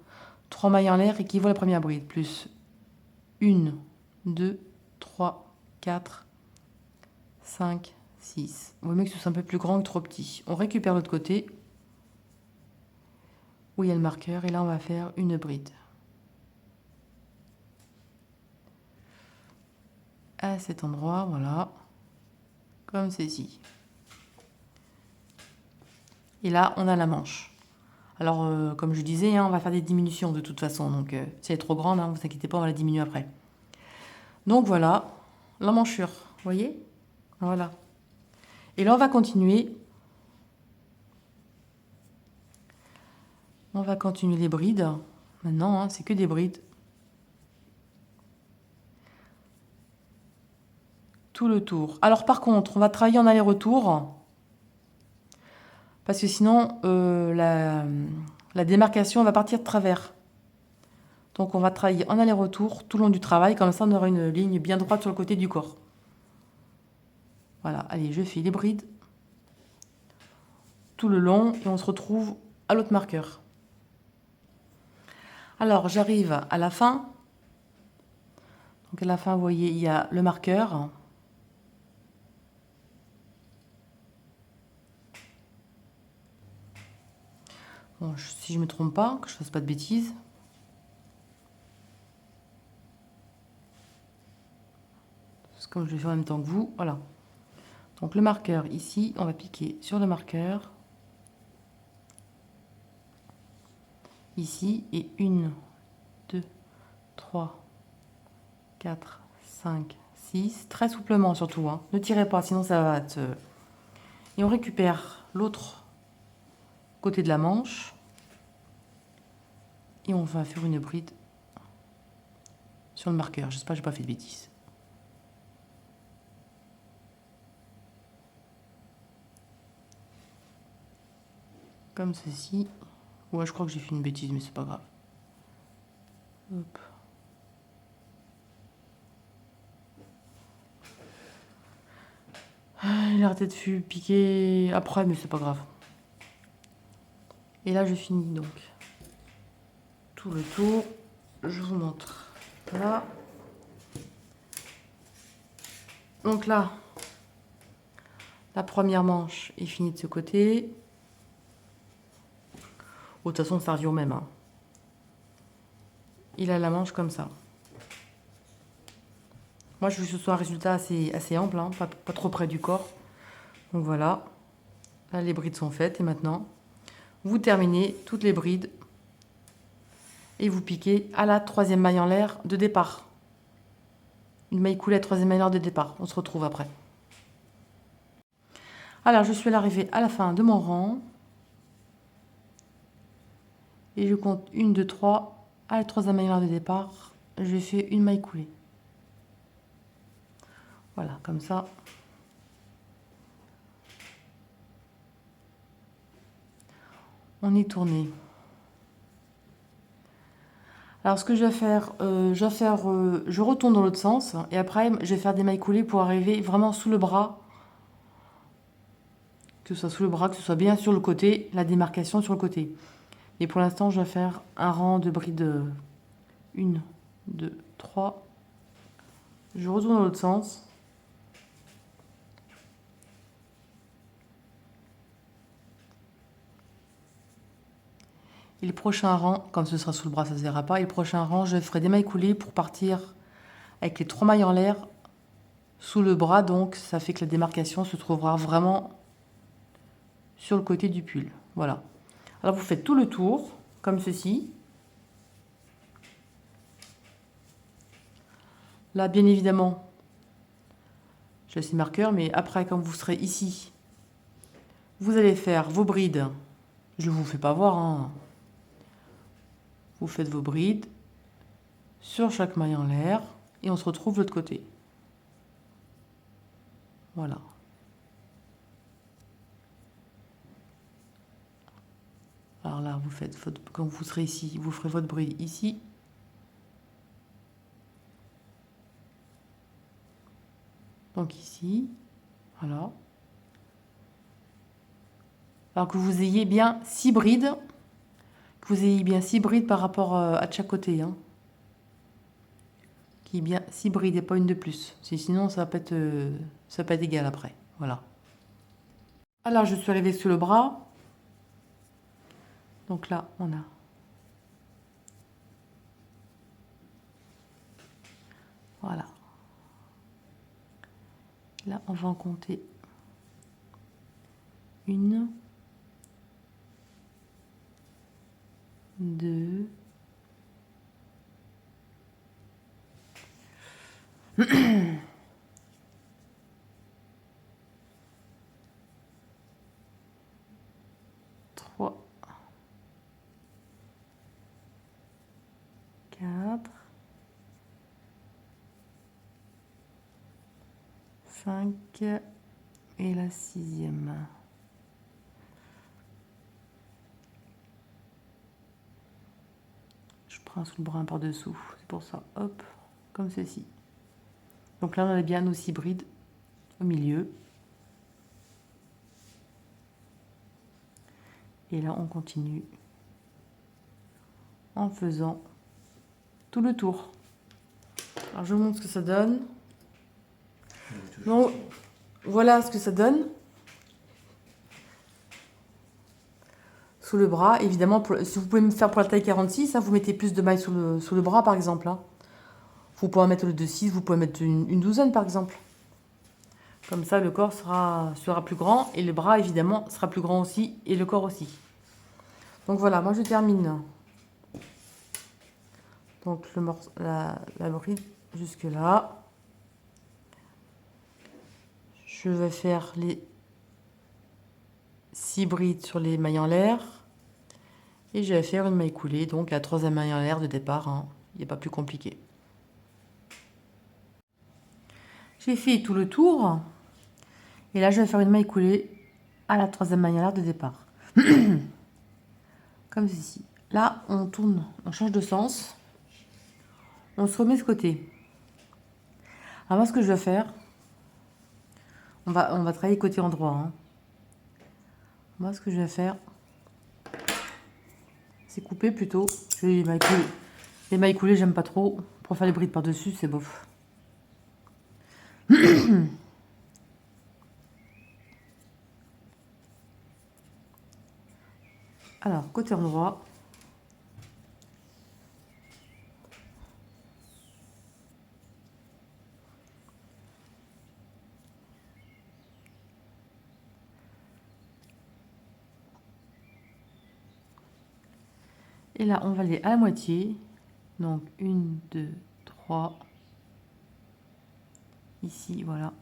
3 mailles en l'air équivaut à la première bride. Plus 1, 2, 3, 4, 5, 6. Il vaut mieux que ce soit un peu plus grand que trop petit. On récupère l'autre côté où il y a le marqueur. Et là, on va faire une bride. À cet endroit, voilà. Comme ceci. Et là, on a la manche. Alors, comme je disais, on va faire des diminutions de toute façon. Donc, si elle est trop grande, vous inquiétez pas, on va la diminuer après. Donc, voilà, la manchure. Vous voyez? Voilà. Et là, on va continuer. On va continuer les brides. Maintenant, c'est que des brides. Tout le tour. Alors, par contre, on va travailler en aller-retour. parce que sinon la démarcation va partir de travers. Donc on va travailler en aller-retour tout le long du travail, comme ça on aura une ligne bien droite sur le côté du corps. Voilà, allez, je fais les brides tout le long et on se retrouve à l'autre marqueur. Alors j'arrive à la fin. Donc à la fin, vous voyez, il y a le marqueur. Bon, si je ne me trompe pas, que je ne fasse pas de bêtises. C'est comme je vais faire en même temps que vous, voilà. Donc le marqueur ici, on va piquer sur le marqueur. Ici, et 1, 2, 3, 4, 5, 6. Très souplement surtout, hein. Ne tirez pas, sinon ça va te... Et on récupère l'autre côté de la manche. Et on va faire une bride sur le marqueur. J'espère que je n'ai pas fait de bêtises. Comme ceci. Ouais, je crois que j'ai fait une bêtise, mais c'est pas grave. Hop. Il a arrêté de piquer après, mais c'est pas grave. Et là, je finis donc tout le tour. Je vous montre. Voilà. Donc là, la première manche est finie de ce côté. Oh, de toute façon, ça revient au même, hein. Il a la manche comme ça. Moi, je veux que ce soit un résultat assez ample, hein, pas trop près du corps. Donc voilà. Là, les brides sont faites. Et maintenant, vous terminez toutes les brides. Et vous piquez à la troisième maille en l'air de départ. Une maille coulée à troisième maille en l'air de départ. On se retrouve après. Alors, je suis arrivée à la fin de mon rang. Et je compte 1, 2, 3. À la troisième maille en l'air de départ, je fais une maille coulée. Voilà, comme ça. On est tourné. Alors, ce que je vais faire, je retourne dans l'autre sens. Et après, je vais faire des mailles coulées pour arriver vraiment sous le bras. Que ce soit sous le bras, que ce soit bien sur le côté, la démarcation sur le côté. Et pour l'instant, je vais faire un rang de brides. 1, 2, 3. Je retourne dans l'autre sens. Et le prochain rang, comme ce sera sous le bras, ça ne se verra pas. Et le prochain rang, je ferai des mailles coulées pour partir avec les 3 mailles en l'air sous le bras. Donc, ça fait que la démarcation se trouvera vraiment sur le côté du pull. Voilà. Alors, vous faites tout le tour, comme ceci. Là, bien évidemment, je laisse les marqueurs, mais après, quand vous serez ici, vous allez faire vos brides. Je ne vous fais pas voir, hein. Vous faites vos brides sur chaque maille en l'air et on se retrouve de l'autre côté. Voilà. Alors là, vous faites quand vous serez ici, vous ferez votre bride ici. Donc ici, voilà. Alors que vous ayez bien 6 brides, par rapport à chaque côté, hein. Qui est bien 6 brides et pas une de plus. Sinon, ça va pas être égal après. Voilà. Alors, je suis arrivée sur le bras. Donc là, on a... Voilà. Là, on va en compter 1, 2, 3, 4, 5 et la 6e. Je prends sous le bras par dessous, c'est pour ça, hop, comme ceci. Donc là on a bien nos 6 brides au milieu. Et là on continue en faisant tout le tour. Alors je vous montre ce que ça donne. Donc voilà ce que ça donne. Sous le bras, évidemment, si vous pouvez me faire pour la taille 46, hein, vous mettez plus de mailles sous le bras par exemple. Hein. Vous pouvez en mettre au lieu de 6, vous pouvez mettre une douzaine par exemple. Comme ça, le corps sera plus grand et le bras, évidemment, sera plus grand aussi et le corps aussi. Donc voilà, moi je termine. Donc la bride jusque là. Je vais faire les 6 brides sur les mailles en l'air. Et je vais faire une maille coulée, donc la 3e maille en l'air de départ. Hein. Il n'y a pas plus compliqué. J'ai fait tout le tour. Et là, je vais faire une maille coulée à la 3e maille en l'air de départ. Comme ceci. Là, on tourne, on change de sens. On se remet de côté. Alors moi, ce que je vais faire, on va travailler côté endroit. Hein. Moi, ce que je vais faire, c'est couper plutôt. Je vais les mailles coulées. Les mailles coulées, j'aime pas trop. Pour faire les brides par-dessus, c'est bof. Alors, côté endroit. Et là, on va aller à la moitié. Donc, 1, 2, 3. Ici, voilà.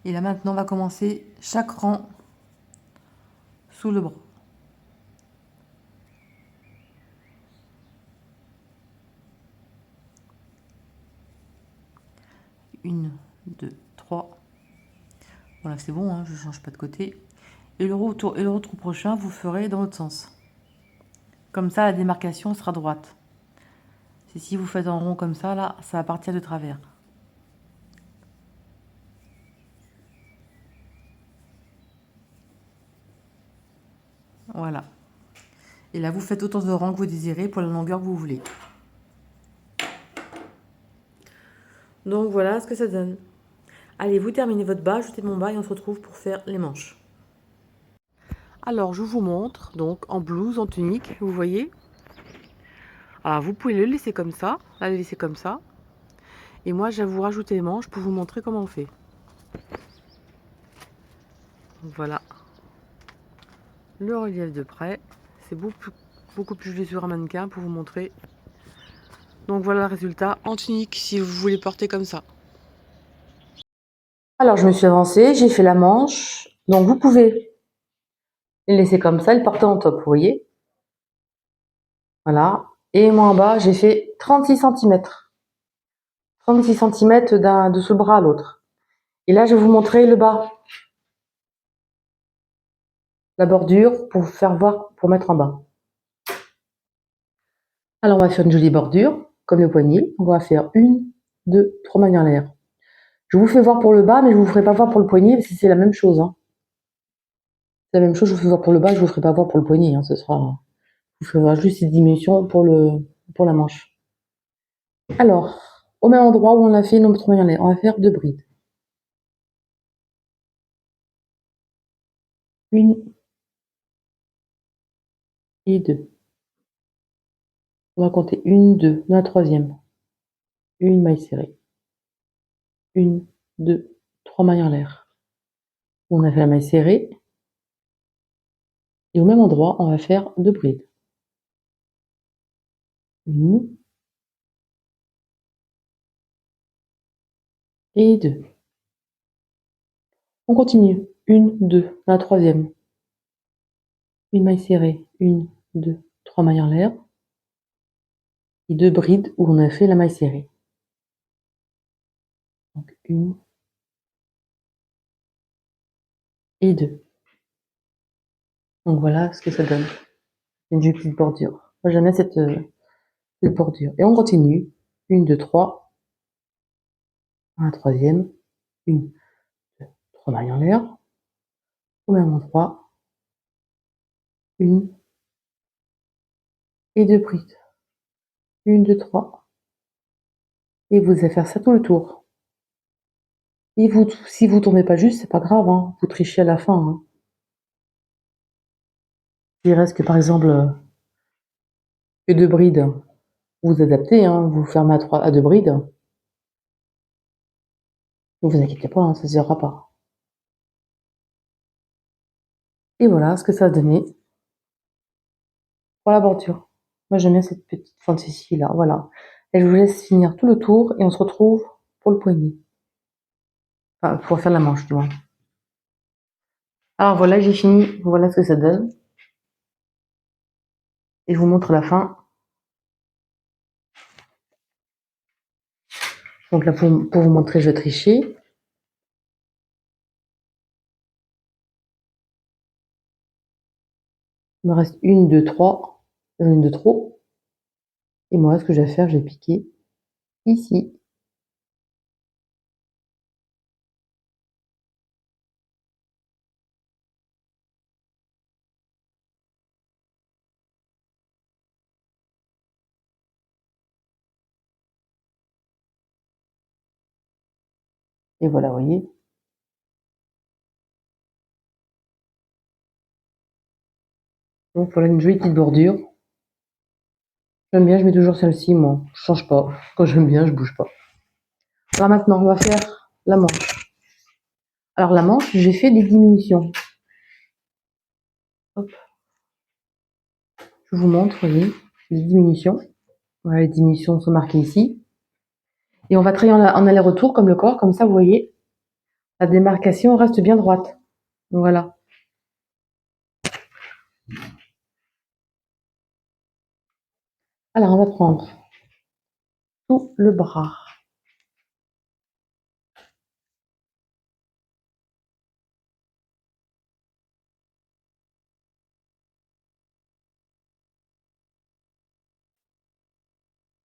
Et là, maintenant, on va commencer chaque rang sous le bras. 1, 2, 3. Voilà, c'est bon, hein, je ne change pas de côté. Et le retour prochain, vous ferez dans l'autre sens. Comme ça, la démarcation sera droite. Si vous faites en rond comme ça, là, ça va partir de travers. Voilà. Et là, vous faites autant de rangs que vous désirez pour la longueur que vous voulez. Donc voilà ce que ça donne. Allez, vous terminez votre bas, ajoutez mon bas et on se retrouve pour faire les manches. Alors, je vous montre, donc en blouse, en tunique, vous voyez. Alors, vous pouvez le laisser comme ça, là, le laisser comme ça. Et moi, je vais vous rajouter les manches pour vous montrer comment on fait. Donc, voilà. Le relief de près. C'est beaucoup plus joli sur un mannequin pour vous montrer. Donc, voilà le résultat en tunique si vous voulez porter comme ça. Alors, je me suis avancée, j'ai fait la manche. Donc, vous pouvez les laisser comme ça, le porter en top, vous voyez. Voilà. Et moi, en bas, j'ai fait 36 cm. 36 cm de ce bras à l'autre. Et là, je vais vous montrer le bas. La bordure pour vous faire voir, pour mettre en bas. Alors, on va faire une jolie bordure, comme le poignet. On va faire 1, 2, 3 mailles en l'air. Je vous fais voir pour le bas, mais je vous ferai pas voir pour le poignet, parce que c'est la même chose. Hein. C'est la même chose, je vous fais voir pour le bas, je vous ferai pas voir pour le poignet. Hein. Je vous ferai voir juste ces dimensions pour la manche. Alors, au même endroit où on a fait nos 3 mailles en l'air, on va faire 2 brides. 1 et 2. On va compter 1, 2, dans la 3e. Une maille serrée. 1, 2, 3 mailles en l'air. On a fait la maille serrée. Et au même endroit, on va faire 2 brides. 1 et 2. On continue. 1, 2, la 3e. Une maille serrée. 1, 2, 3 mailles en l'air. Et 2 brides où on a fait la maille serrée. Donc 1 et 2. Donc voilà ce que ça donne. une jolie petite bordure. Moi, j'aime bien cette bordure. Et on continue. 1, 2, 3. Un troisième. 1, 2, 3 mailles en l'air. Au même endroit. 1 et 2 brides. 1, 2, 3. Et vous allez faire ça tout le tour. Et vous, si vous tournez pas juste, c'est pas grave, hein. Vous trichez à la fin, hein. Il reste que par exemple que 2 brides. Vous adaptez, hein. Vous fermez à 2 brides. Ne vous inquiétez pas, hein, ça ne se verra pas. Et voilà ce que ça a donné pour la bordure. Moi j'aime bien cette petite fantaisie là, voilà. Et je vous laisse finir tout le tour et on se retrouve pour le poignet. Enfin, pour faire la manche du moins. Alors voilà, j'ai fini, voilà ce que ça donne. Et je vous montre la fin. Donc là, pour vous montrer, je vais tricher. Il me reste 1, 2, 3. Une de trop. Et moi, ce que je vais faire, je vais piquer ici. Et voilà, vous voyez. Donc voilà une jolie petite bordure. J'aime bien, je mets toujours celle-ci, moi. Je change pas. Quand j'aime bien, je bouge pas. Alors maintenant, on va faire la manche. Alors la manche, j'ai fait des diminutions. Hop. Je vous montre, vous voyez, les diminutions. Voilà, les diminutions sont marquées ici. Et on va travailler en aller-retour comme le corps, comme ça, vous voyez, la démarcation reste bien droite. Voilà. Alors, on va prendre tout le bras.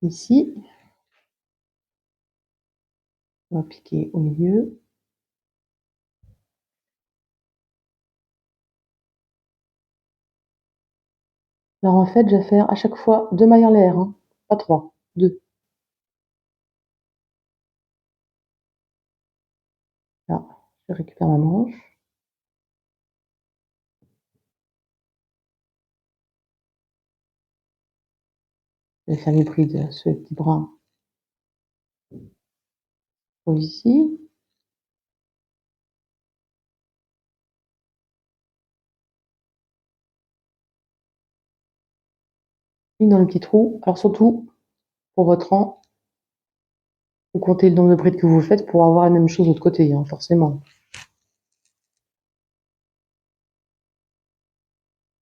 Ici. On va piquer au milieu. Alors, en fait, je vais faire à chaque fois 2 mailles en l'air, hein. Pas 3, 2. Là, je récupère ma manche. Je vais faire mes brides sur les petits brins. Ici. Une dans le petit trou. Alors, surtout, pour votre rang, vous comptez le nombre de brides que vous faites pour avoir la même chose de l'autre côté, hein, forcément.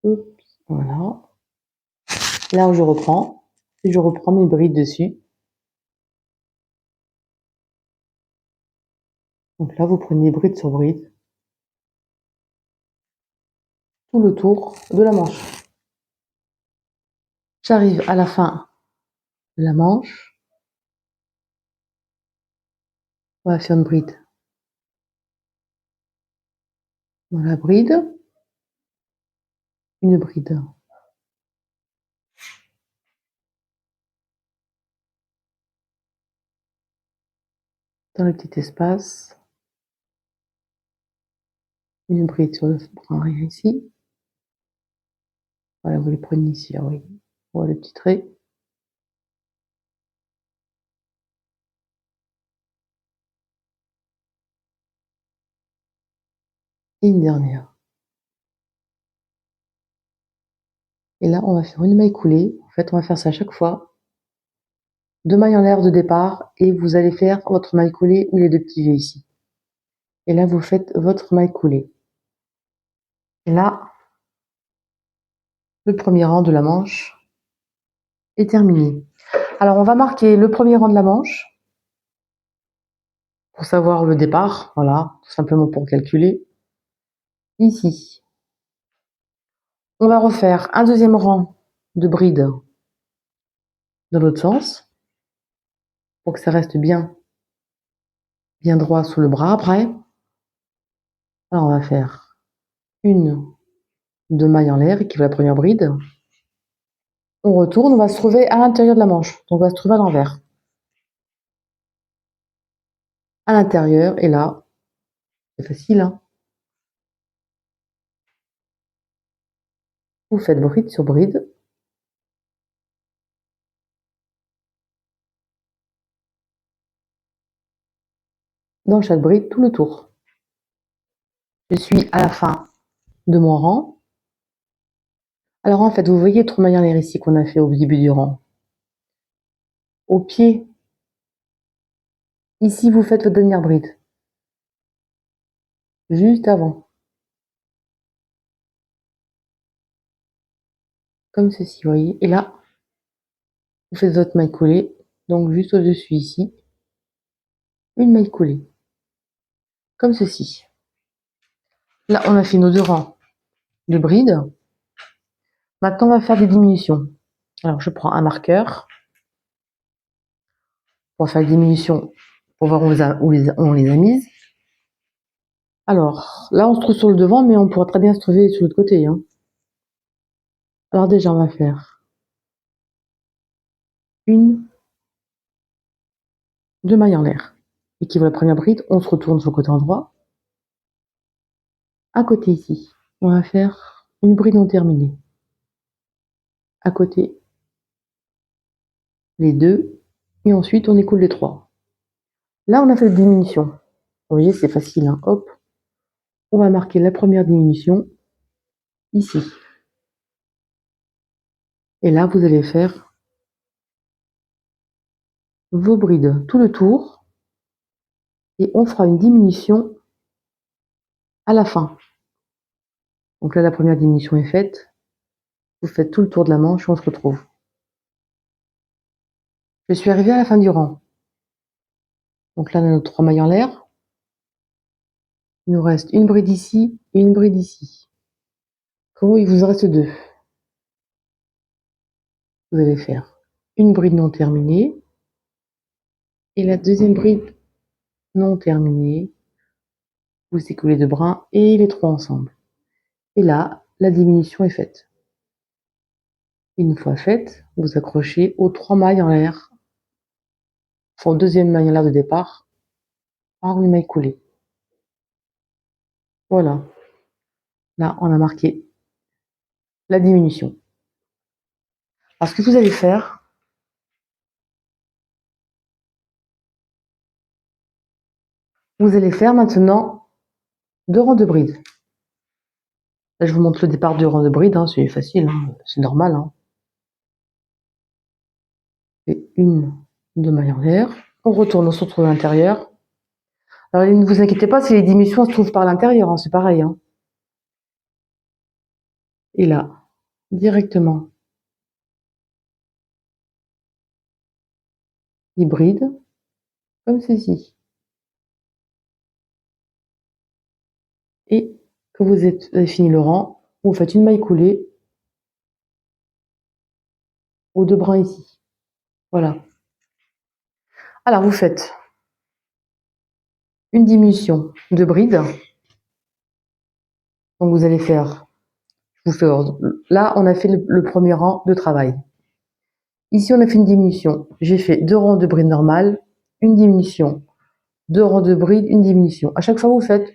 Oups, voilà. Là où je reprends, et je reprends mes brides dessus. Donc là, vous prenez bride sur bride, tout le tour de la manche. J'arrive à la fin de la manche. On va faire une bride. Voilà, bride. Une bride. Dans le petit espace. Une bride sur le brin arrière ici. Voilà, vous les prenez ici, ah oui. Voilà le petit trait. Et une dernière. Et là, on va faire une maille coulée. En fait, on va faire ça à chaque fois. 2 mailles en l'air de départ et vous allez faire votre maille coulée ou les 2 petits V ici. Et là, vous faites votre maille coulée. Et là, le premier rang de la manche est terminé. Alors, on va marquer le premier rang de la manche pour savoir le départ. Voilà, tout simplement pour calculer. Ici, On va refaire un deuxième rang de brides dans l'autre sens pour que ça reste bien droit sous le bras après. Alors on va faire une, 2 mailles en l'air qui va la première bride. On retourne, on va se trouver à l'intérieur de la manche. Donc on va se trouver à l'envers. À l'intérieur, et là, c'est facile, hein. Vous faites bride sur bride. Dans chaque bride, tout le tour. Je suis à la fin de mon rang. Alors en fait, vous voyez 3 mailles en l'air ici qu'on a fait au début du rang. Au pied, ici, vous faites votre dernière bride. Juste avant. Comme ceci, vous voyez. Et là, vous faites votre maille coulée. Donc juste au-dessus ici, une maille coulée. Comme ceci. Là, on a fait nos 2 rangs de brides. Maintenant, on va faire des diminutions. Alors, je prends un marqueur pour faire les diminutions, pour voir où on les a mises. Alors, là, on se trouve sur le devant, mais on pourra très bien se trouver sur l'autre côté, hein. Alors déjà, on va faire une, 2 mailles en l'air. Et qui vaut la première bride, on se retourne sur le côté endroit. À côté ici, on va faire une bride non terminée. À côté, les 2. Et ensuite, on écoule les 3. Là, on a fait la diminution. Vous voyez, c'est facile, hein. Hop. On va marquer la première diminution ici. Et là, vous allez faire vos brides tout le tour. Et on fera une diminution à la fin. Donc là, la première diminution est faite. Vous faites tout le tour de la manche et on se retrouve. Je suis arrivée à la fin du rang. Donc là, on a nos 3 mailles en l'air. Il nous reste une bride ici et une bride ici. Comment il vous en reste 2. Vous allez faire une bride non terminée et la deuxième bride non terminée. Vous écoulez 2 brins et les 3 ensemble. Et là, la diminution est faite. Une fois faite, vous accrochez aux 3 mailles en l'air, enfin, deuxième maille en l'air de départ, par une maille coulée. Voilà. Là, on a marqué la diminution. Alors, ce que vous allez faire, vous allez faire maintenant 2 rangs de brides. Là, je vous montre le départ de rangs de brides, hein, c'est facile, hein, c'est normal, hein. Et une, 2 mailles en l'air. On retourne, on se retrouve à l'intérieur. Alors, ne vous inquiétez pas si les diminutions se trouvent par l'intérieur, hein, c'est pareil, hein. Et là, directement, hybride, comme ceci. Et quand vous avez fini le rang, vous faites une maille coulée aux 2 brins ici. Voilà. Alors, vous faites une diminution de bride. Donc, vous allez faire, là, on a fait le premier rang de travail. Ici, on a fait une diminution. J'ai fait 2 rangs de bride normales, une diminution, 2 rangs de bride, une diminution. À chaque fois, vous faites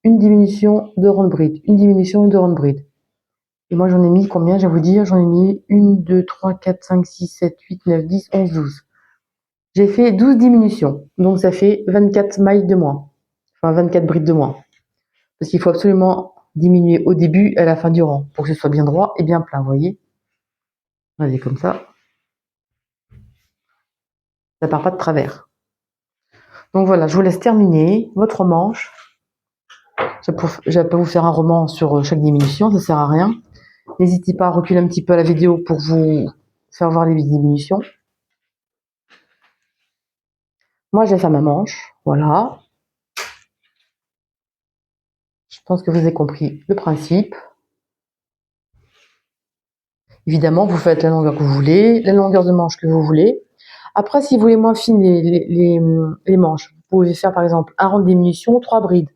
une diminution, 2 rangs de bride, une diminution, 2 rangs de bride. Et moi, j'en ai mis combien? Je vais vous dire, j'en ai mis 1, 2, 3, 4, 5, 6, 7, 8, 9, 10, 11, 12. J'ai fait 12 diminutions. Donc, ça fait 24 mailles de moins. Enfin, 24 brides de moins. Parce qu'il faut absolument diminuer au début et à la fin du rang pour que ce soit bien droit et bien plein, vous voyez? Allez, comme ça. Ça part pas de travers. Donc voilà, je vous laisse terminer votre manche. Je vais pas vous faire un roman sur chaque diminution, ça sert à rien. N'hésitez pas à reculer un petit peu la vidéo pour vous faire voir les diminutions. Moi, j'ai fait ma manche, voilà. Je pense que vous avez compris le principe. Évidemment, vous faites la longueur que vous voulez, la longueur de manche que vous voulez. Après, si vous voulez moins fines les manches, vous pouvez faire par exemple un rang de diminution, 3 brides.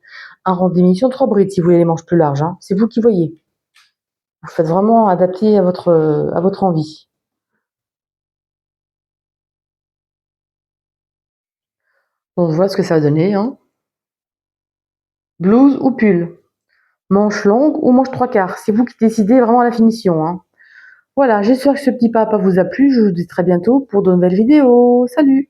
Un rang de diminution, 3 brides si vous voulez les manches plus larges, hein. C'est vous qui voyez. Vous faites vraiment adapté à votre envie. Donc voilà ce que ça va donner, hein. Blouse ou pull, manche longue ou manche 3/4, c'est vous qui décidez vraiment la finition, hein. Voilà, j'espère que ce petit pape vous a plu. Je vous dis très bientôt pour de nouvelles vidéos. Salut!